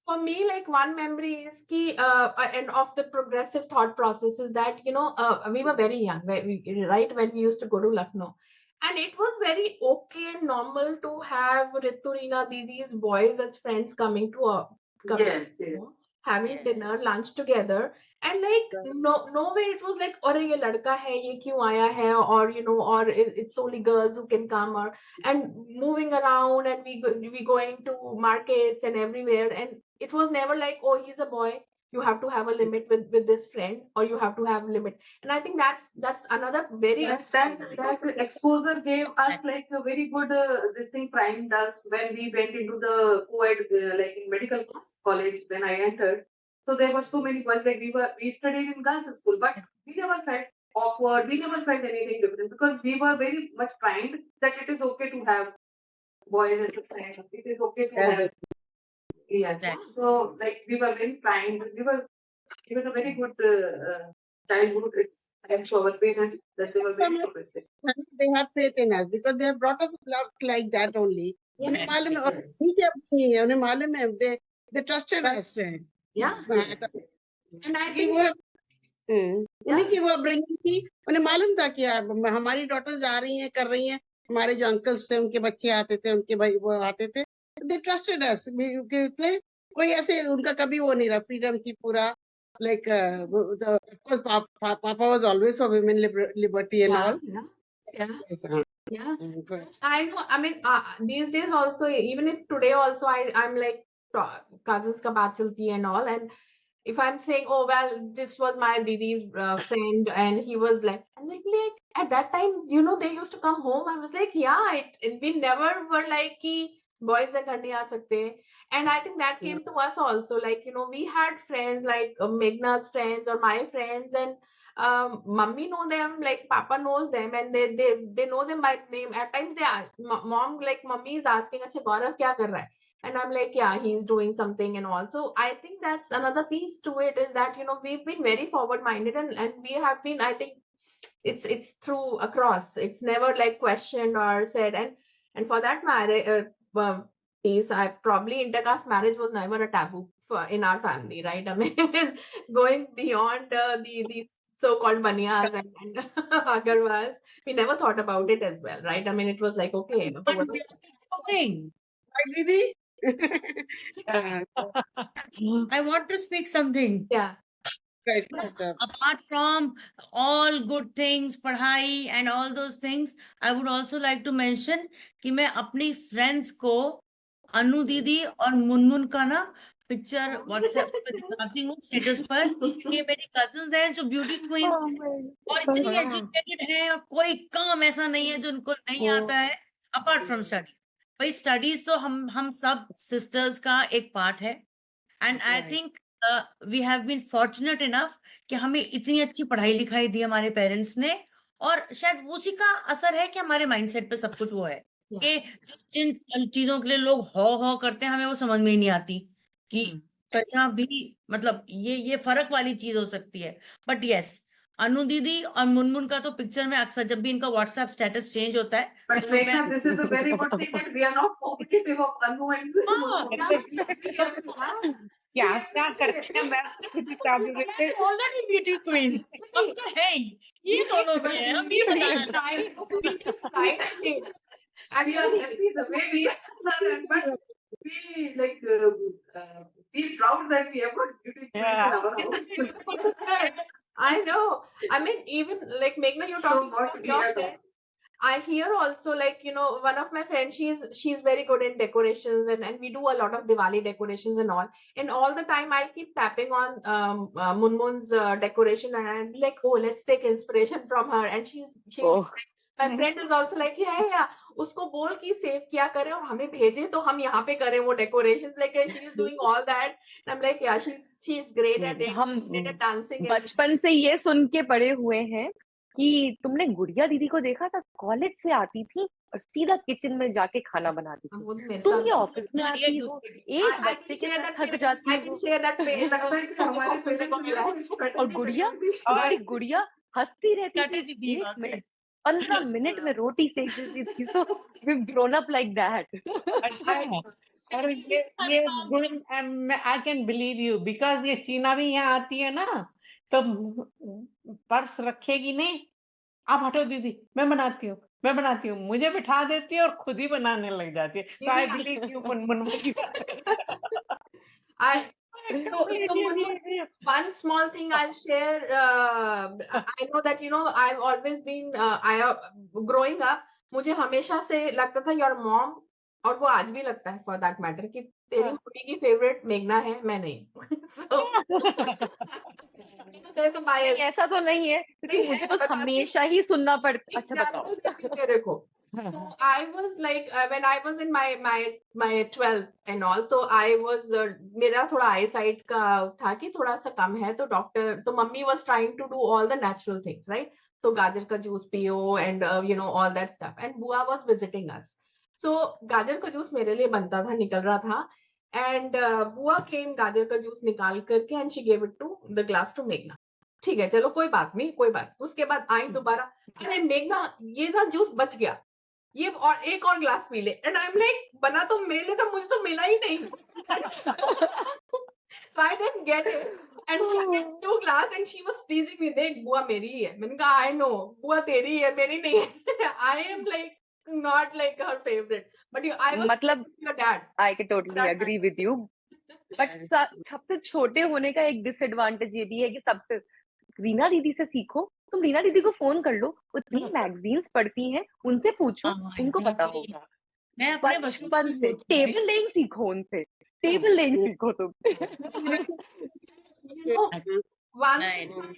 for me, like one memory is and of the progressive thought process is that we were very young, right when we used to go to Lucknow, and it was very okay and normal to have Ritu, Reena, Didi's boys as friends coming to
yes.
having dinner, lunch together, and like nowhere it was like, "Aur ye ladka hai, ye kyun aaya hai?" or or it's only girls who can come, or and moving around, and we going to markets and everywhere, and it was never like, "Oh, he's a boy. You have to have a limit with this friend, or you have to have limit." And I think that's another very
that exposure gave us like a very good this thing primed us when we went into the co-ed like in medical college when I entered. So there were so many boys, like we studied in girls school, but we never felt awkward. We never felt anything different because we were very much primed that it is okay to have boys as a friend. It is okay to have. Yes. So like we were very primed. We were given a very good childhood. It's thanks to our parents that they were very supportive.
They have faith in us because they have brought us up like that only. उन्हें मालूम है, और नहीं जब नहीं है, उन्हें मालूम है, they trusted us.
Yeah. And I think
उन्हीं की वो अपब्रिंगिंग थी. उन्हें मालूम था कि यार हमारी डॉटर जा रही हैं, कर रही हैं. हमारे जो अंकल्स थे उनके बच्चे आते थे, उनके भाई वो आते थे. They trusted us. कोई ऐसे उनका कभी वो नहीं रहा, फ्रीडम थी पूरा. Like of course Papa was always for women liberty and all.
Yeah. I know. I mean, these days also, even if today also I'm like cousins ka baat chalti and all, and if I'm saying, "Oh well, this was my Didi's friend," and he was like, I'm like at that time, they used to come home. I was like, yeah, we never were like ki boys are ghar nahi aa sakte. And I think that came to us also. Like, we had friends like Meghna's friends or my friends, and mummy know them, like papa knows them, and they know them by name. At times they are mom, like mummy is asking, "Acha Gaurav kya kar raha hai?" And I'm like, yeah, he's doing something and all. So I think that's another piece to it, is that we've been very forward minded, and we have been, I think it's through across. It's never like questioned or said. And for that matter, piece, I probably intercaste marriage was never a taboo in our family, right? I mean, going beyond the so-called Baniyas and Agarwals. We never thought about it as well, right? I mean, it was like, okay,
But something.
Right, Didi?
I want to speak something.
yeah,
Right,
Apart from all good things, पढ़ाई and all those things, I would also like to mention कि मैं अपनी friends को अनु दीदी और मुनमुन का ना picture WhatsApp पे दिखाती हूँ स्टेटस पर कि मेरी cousins हैं जो ब्यूटी क्वीन
Oh my
और इतनी
हाँ।
एजुकेटेड हैं और कोई काम ऐसा नहीं है जो उनको नहीं आता है अपार्ट फ्रॉम स्टडी। भाई स्टडीज तो हम सब सिस्टर्स का एक पार्ट है and I
Right.
Think we have been fortunate enough कि हमें इतनी अच्छी पढ़ाई लिखाई दी हमारे पेरेंट्स ने और शायद उसी का असर है कि हमारे माइंडसेट पे सब कुछ वो है कि जिन चीजों के लिए लोग हो करते हैं हमें वो समझ में ही नहीं आती कि ऐसा भी मतलब ये फर्क वाली चीज हो सकती है। बट यस अनु दीदी और मुनमुन का तो पिक्चर में अक्सर जब भी इनका व्हाट्सएप स्टेटस चेंज होता है
But
तो
Meghna,
मैं
this is a very good thing that we are not competitive of Anu and
क्या क्या करते हैं मैम खुद ही चालू रहते हैं।
ऑलरेडी ब्यूटी क्वीन हम तो है ही ये दोनों भी है हम ये बताना चाहते हैं।
and we are happy the way we are, but we like feel proud that we have got beauty queens in our house.
I know. I mean, even like Meghna, you're talking
what
about
we
your
are
friends. I hear also like, you know, one of my friends, she's very good in decorations and we do a lot of Diwali decorations and all. And all the time I keep tapping on Munmun's decoration and I'm like, oh, let's take inspiration from her. And
Oh.
my friend is also like, yeah, उसको बोल कि save किया करे और हमें भेजे तो हम यहाँ पे करें वो decorations. Like she is doing all that. And I'm like, yeah, she's great at it.
हम
Great at dancing. as
बचपन से ये सुन के पड़े हुए हैं कि तुमने गुड़िया दीदी को देखा था कॉलेज से आती थी और सीधा किचन में जाके खाना बनाती
well.
थी।
वो मेरे
तुम
साथ
ये ऑफिस में
हमारी
आती
एक
हो
दूसरे की
एक
I
बच्चे
can
के
share
साथ
that
थक
pain.
जाती
I can
हो।
share that pain.
लगता है कि हमारे parents ने वो
और गुड़िया तुम्हारी गुड़िया हंसती रहती
स्ट्रेटेजी
थी
दी
एक
वाकई।
मिनट 15 मिनट में रोटी सेक देती थी। So we grown up like that.
अच्छा है और ये गुण I can believe you because ये चीना भी यहाँ आती है ना तो पर्स रखेगी नहीं आप हटो दीदी मैं बनाती हूँ मुझे बिठा देती है और खुद ही बनाने लग जाती है तो आई बिलीव यू मुनमुन की
I so Munmun, one small thing I'll share. I know that you know I've always been growing up. मुझे हमेशा से लगता था योर मॉम और वो आज भी लगता है फॉर दैट मैटर कि तेरी मम्मी की फेवरेट मेघना है मैं नहीं। so there's a
नहीं
bias.
ऐसा तो नहीं है क्योंकि
नहीं
मुझे
है,
तो
बताती हूँ।
हमेशा ही सुनना पड़ता। अच्छा बताओ।
Example देती हूँ तेरे को। So I was like when I was in my 12th and all, so I was मेरा थोड़ा eyesight का था कि थोड़ा सा कम है तो डॉक्टर तो mummy was trying to do all the natural things, right? तो गाजर का जूस पियो and you know all that stuff. And बुआ was visiting us. So गाजर का जूस मेरे लिए बनता था निकल रहा था and बुआ came गाजर का जूस निकाल करके and she gave it to the glass to मेघना। ठीक है चलो कोई बात नहीं कोई बात। उसके बाद आई दोबारा अरे मेघना ये ना जूस बच गया ये और एक और ग्लास पी ले एंड आई एम लाइक बना तो मेरे लिए था मुझे तो मिला ही नहीं so I didn't get it and she gets 2 glass and she was teasing me देख बुआ मेरी ही है मैंने कहा I know बुआ तेरी है मेरी नहीं है I am like not like her favorite but I was
मतलब
your dad
I can totally agree with you but सबसे छोटे होने का एक डिसएडवांटेज ये भी है कि सबसे रीना दीदी से सीखो। तुम रीना दीदी को फोन कर लो वो इतनी मैगजीन्स पढ़ती हैं उनसे पूछो उनको पता होगा।
मैं अपने बच्चों को
बचपन से टेबल लेइंग सीखो उनसे टेबल लेइंग सीखो तुम।
you know, one
Right.
thing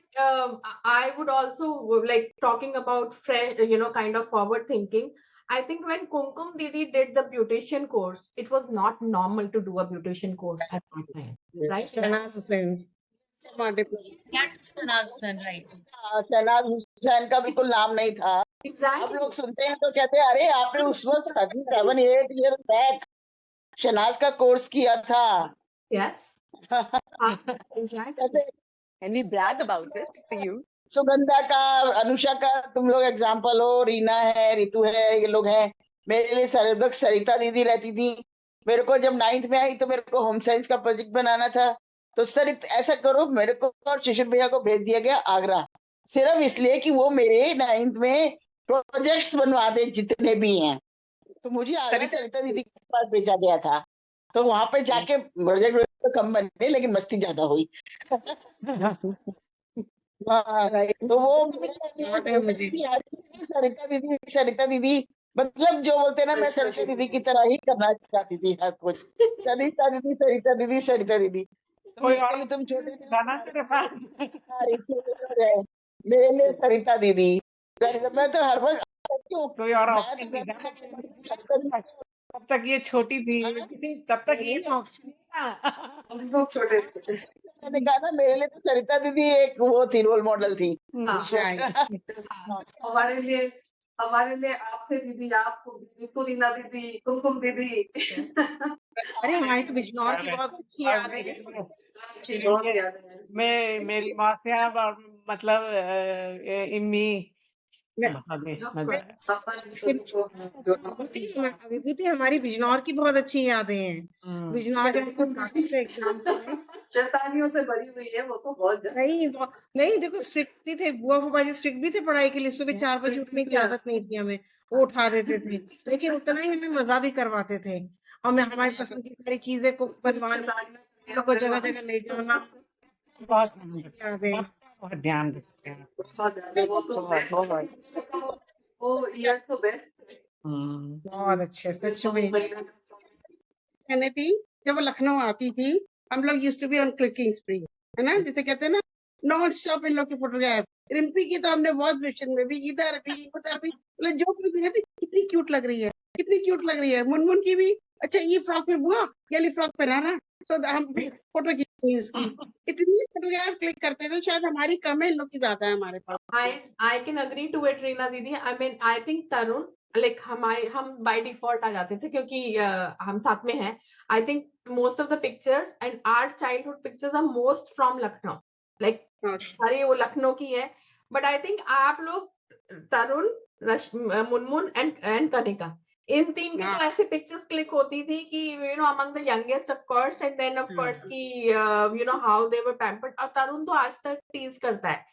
I would also like talking about fresh, you know, kind of forward thinking. I think when Kumkum Didi did the beautician course, it was not normal to do a beautician course at that time, right?
Shahnaaz Hussain.
That's Nanasan, right.
Shehnaaz Hussain का बिल्कुल नाम नहीं था अब
Exactly.
लोग सुनते हैं तो कहते हैं अरे आपने उस वक्त 7-8 years बैक शहनाज का कोर्स किया था
Yes. Exactly.
कहते
Can we brag about it to you?
Sugandha का अनुषा का तुम लोग एग्जाम्पल हो रीना है रितु है ये लोग हैं मेरे लिए सर्वदक सरिता दीदी रहती थी मेरे को जब 9th में आई तो मेरे को होम साइंस का प्रोजेक्ट बनाना था तो सर ऐसा करो मेरे को और शिशिर भैया को भेज दिया गया आगरा सिर्फ इसलिए कि वो मेरे 9th में प्रोजेक्ट्स बनवा दे जितने भी हैं। तो मुझे आगरा सरिता दीदी के पास भेजा गया था, तो वहां पे जाके प्रोजेक्ट तो कम बने लेकिन मस्ती ज्यादा हुई। हाँ, तो वो सरिता दीदी मतलब जो बोलते हैं ना, मैं सरिता दीदी की तरह ही करना चाहती थी हर कुछ। सरिता दीदी, सरिता दीदी, सरिता दीदी, तुम छोटे
गाना तेरे पास
मेरे लिए सरिता दीदी। मैं तो हर वक्त
कोई और
मैं
ऑप्शन नहीं था
सरिता
ना, तब तक ये छोटी थी, तब तक ये
ऑप्शन
हम लोग छोटे थे।
मैंने कहा ना, मेरे लिए तो सरिता दीदी एक वो थी, रोल मॉडल थी।
हमारे लिए आप थे दीदी, आप रीना दीदी, कुमकुम दीदी।
अरे हमारी तो बिजनौर की बहुत अच्छी याद है।
बहुत याद है।
मेरी मौसियाँ और मतलब इम्मी
विभूति हमारी बिजनौर की बहुत अच्छी यादें हैं। बिजनौर जब हमको एग्जाम से
शैतानियों से भरी हुई है वो तो बहुत
नहीं देखो, स्ट्रिक्ट भी थे, बुआ फूफा जी स्ट्रिक्ट भी थे पढ़ाई के लिए। सुबह 4 बजे उठने की आदत नहीं थी हमें, वो उठा देते थे, लेकिन उतना ही हमें मजा भी करवाते थे। हमें हमारी पसंद की सारी चीजें को बनवाना, हम लोग को जगह जगह ले जाना।
बहुत
यादें
बहुत ध्यान रखते हैं।
बहुत ज्यादा। वो तो वो ईयर तो बेस्ट।
बहुत अच्छे, सच में।
मैंने थी जब वो लखनऊ आती थी, हम लोग used to be on clicking spree, है ना, जिसे कहते हैं ना, नॉन स्टॉप इन लोग की फोटोग्राफ। रिम्पी की तो हमने बहुत विशन में भी, इधर भी उधर भी, मतलब जो भी कहते कितनी क्यूट लग रही है, कितनी क्यूट लग रही है। मुनमुन की भी, अच्छा ये फ्रॉक में बुआ, ये फ्रॉक पहनाना, सो हम फोटो खींचते हैं इसकी। इतनी फोटोग्राफ क्लिक करते थे, शायद हमारी कम है, इन लोग की ज्यादा है हमारे पास।
I can agree to it, Reena दीदी। I mean, I think Tarun, like हम by default आ जाते थे क्योंकि हम साथ में हैं। I think most of the pictures and our childhood pictures are most from Lucknow. Like सारी वो लखनऊ की है। But I think आप लोग, तरुण, मुनमुन and कनिका, इन तीन की तो ऐसे पिक्चर्स क्लिक होती थी कि among the youngest of course, and then of course कि how they were pampered। और तरुण तो आज तक टीज करता है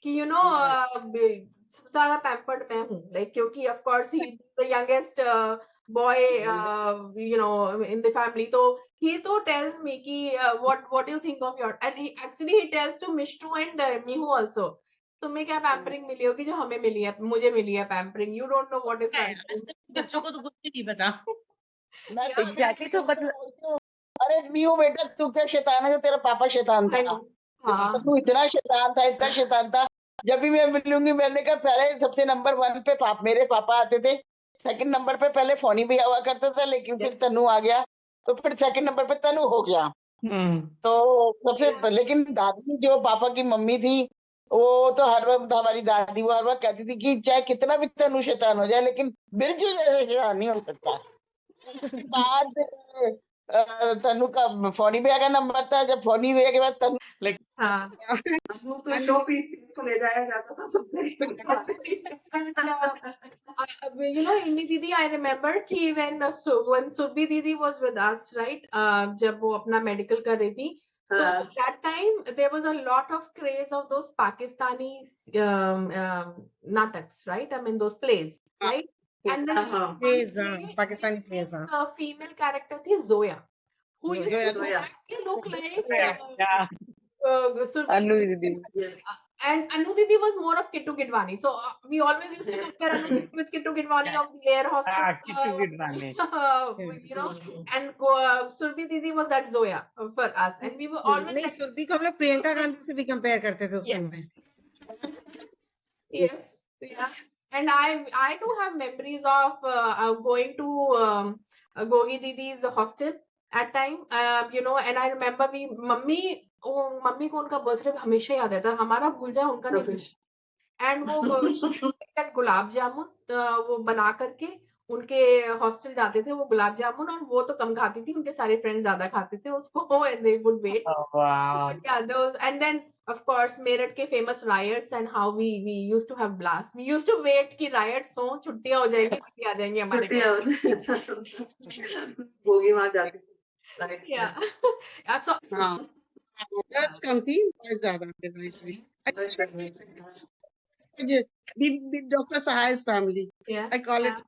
कि सबसे ज्यादा पैम्पर्ड मैं हूँ, लाइक क्योंकि of course he the youngest boy in the family. तो he तो tells me कि what do you think of your, and he tells to Mishtu and Mihu also, तुम्हें क्या पैम्परिंग मिली होगी जो हमें मिली है, मुझे मिली है pampering, you don't know what is pampering.
बच्चों को तो कुछ भी नहीं पता।
एग्जैक्टली, तो मतलब
अरे मियो बेटा, तू क्या शैतान है, जो तेरा पापा शैतान था। तू इतना शैतान था, इतना शैतान था। जब भी मैं मिलूंगी, मैंने कहा पहले सबसे नंबर 1 पे मेरे पापा आते थे, सेकंड नंबर पे पहले फोनी भी हुआ करता था, लेकिन फिर तनु आ गया, तो फिर सेकंड नंबर पे तनु हो गया। तो सबसे लेकिन दादी जो पापा की मम्मी थी, वो तो हर वक्त, हमारी दादी वो हर वक्त कहती थी कि चाहे कितना भी तनु शैतान हो जाए, लेकिन बिरजू जैसे शैतान नहीं हो सकता। बाद तनु का फोनी भैया का नंबर था, जब फोनी भैया के बाद तनु,
तो शो पीस को ले जाया जाता था सबसे।
Imi didi, I remember कि when Surbi didi was with us, right? जब वो अपना मेडिकल कर रही थी, so that time there was a lot of craze of those Pakistani nataks, right? I mean those plays, right? And then
Pakistani plays,
female character थी Zoya, who used to look like
Anu Didi.
and Anu Didi was more of Kittu Kidwani. So we always used to compare Anu Didi with Kittu Kidwani of the air hostess.
Kittu Kidwani.
And Surbi Didi was that Zoya for us. And we were always
नहीं, सुरभि को हम लोग प्रियंका गांधी से भी compare करते थे उस समय।
Yes, yeah. And I do have memories of going to Gogi Didi's hostel at time, and I remember mummy को उनका बर्थडे हमेशा याद आता है, हमारा भूल जाए उनका नहीं। एंड वो गुलाब जामुन वो बना करके उनके हॉस्टल जाते थे, वो गुलाब जामुन, और वो तो कम खाती थी, उनके सारे फ्रेंड्स ज्यादा खाते थे उसको, and they would wait. And then of course Meerut के famous riots and how we used to have blast, we used to wait कि riots हो, छुट्टियां हो जाएंगी, छुट्टियां आ जाएंगी हमारे
भोगी वहां जाती थी।
Yeah. So
गर्ल्स कम थी, बॉयज ज्यादा थे। Dr. Sahai's family.
Yeah.
I call
Yeah.
it.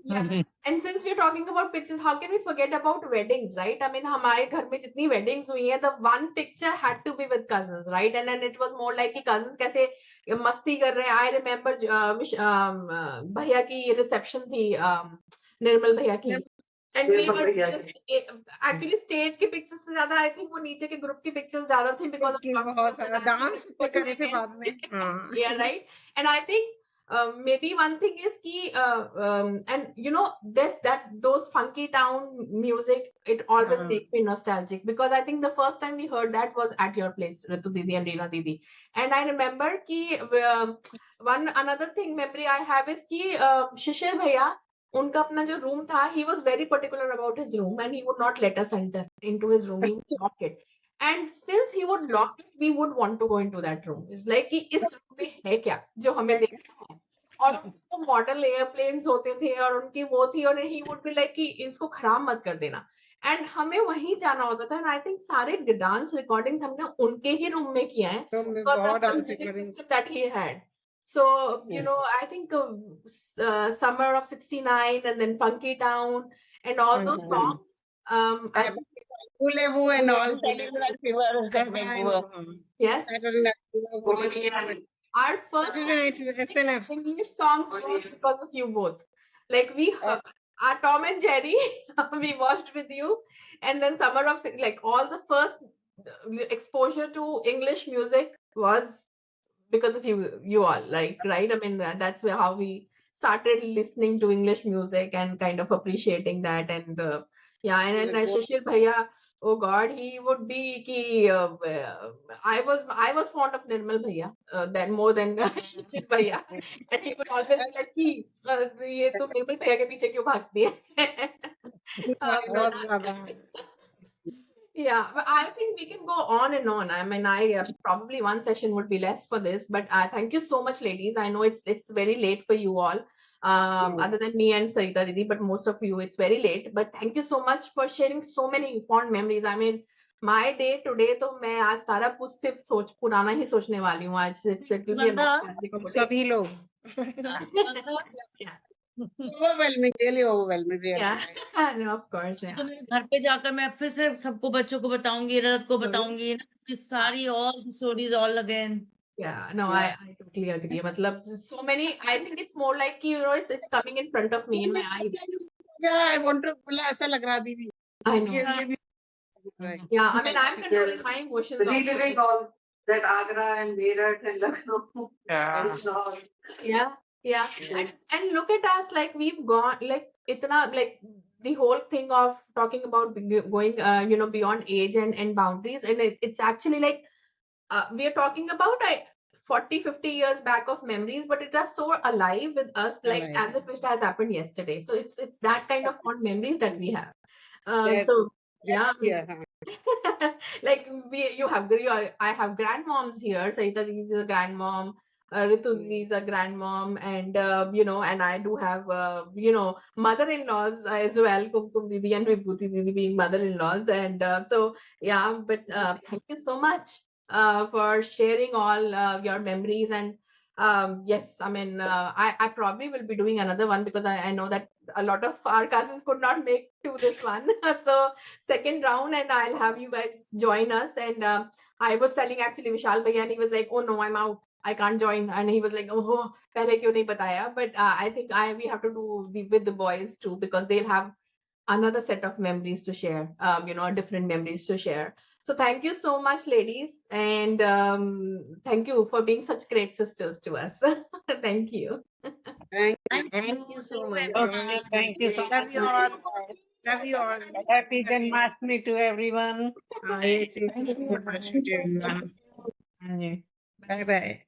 Yeah. And since we're talking about pictures, how can we forget about weddings, right? I mean, हमारे घर में जितनी weddings हुई हैं, the one picture had to be with cousins, right? And then it was more like कि cousins कैसे मस्ती कर रहे हैं. I remember भैया की reception थी, निर्मल भैया की. And we were just actually stage की pictures से ज्यादा I think वो नीचे के group की pictures ज्यादा थी because of lockdown.
डांस कर रहे थे बाद में. हाँ.
Yeah, right. And I think maybe one thing is key, and you know, those funky town music, it always makes me nostalgic because I think the first time we heard that was at your place, Ritu Didi and Reena Didi. And I remember ki one another thing memory I have is ki Shishir Bhaiya, उनका अपना जो room था, he was very particular about his room and he would not let us enter into his room. He would lock it. And since he would lock it, we would want to go into that room. It's like कि इस room में है क्या जो हमें देखना है. और उसको मॉडल एयरप्लेन्स होते थे और उनकी वो थी और ही would be like कि इसको खराब मत कर देना. एंड हमें वहीं जाना होता था. एंड आई थिंक सारे डांस रिकॉर्डिंग्स हमने उनके ही रूम में किया है because of the music system that he had. So, you know, I think Summer of 69 and then Funky Town and all those songs. I
Voulez-vous and all.
Yes.
Saturday Night Fever, Voulez-vous.
Our first English songs was because of you both. Like we heard our Tom and Jerry, we watched with you, and then Summer of like all the first exposure to English music was because of you all, like, right? I mean, that's where how we started listening to English music and kind of appreciating that. And yeah, and Shishir Bhaiya, oh God, he would be ki, I was fond of Nirmal Bhaiya then more than Shishir Bhaiya, and he would always be like कि ये तो निर्मल भैया के पीछे क्यों भागती है. Yeah, but I think we can go on and on. I mean, I probably one session would be less for this, but thank you so much, ladies. I know it's very late for you all, other than me and Sarita Didi, but most of you it's very late. But thank you so much for sharing so many fond memories. I mean, my day today, तो मैं आज सारा कुछ सिर्फ सोच पुराना ही सोचने वाली हूँ आज. It's it will be a nostalgic day.
सभी लोग.
Yeah.
Overwhelming, really overwhelming. Really.
Yeah, no, of course, yeah.
तो मैं घर पे जाकर मैं फिर से सबको बच्चों को बताऊंगी, रजत को बताऊंगी ना, ये सारी all the stories all again.
Yeah, no, I totally agree. Matlab, so many, I think it's more like, you know, it's coming in front of me in my eyes.
Yeah, I want to. बोला ऐसा लग रहा अभी भी.
I know.
ये भी. Right.
Yeah, I mean, I'm controlling my emotions also.
Reliving all that Agra and Meerut and Lucknow.
Yeah.
and all.
Yeah, yeah. And look at us, like we've gone, like itna, like the whole thing of talking about going, you know, beyond age and boundaries, and it's actually like we are talking about 40, 50 years back of memories, but it is so alive with us, like as if it has happened yesterday. So it's that kind of fond memories that we have. So yeah, like I have grandmoms here. Saita is a grandmom. Ritu is a grandmom, and you know, and I do have you know, mother-in-laws as well. Kumkum Didi and Vibhuti Didi being mother-in-laws, and so yeah. But thank you so much for sharing all your memories. And yes, I mean, I probably will be doing another one because I know that a lot of our cousins could not make to this one. So second round, and I'll have you guys join us. And I was telling actually Vishal Bhaiya, and he was like, oh no, I'm out. I can't join. And he was like, oh, pehle kyun nahi bataya? But I think we have to do with the boys too, because they'll have another set of memories to share, you know, different memories to share. So thank you so much, ladies. And thank you for being such great sisters to us. Thank you.
Thank
Thank you so much.
Okay, thank you so much.
Love you all. Love you all.
Happy Janmashtami to everyone.
Thank you so much, everyone.
And you.
Bye bye.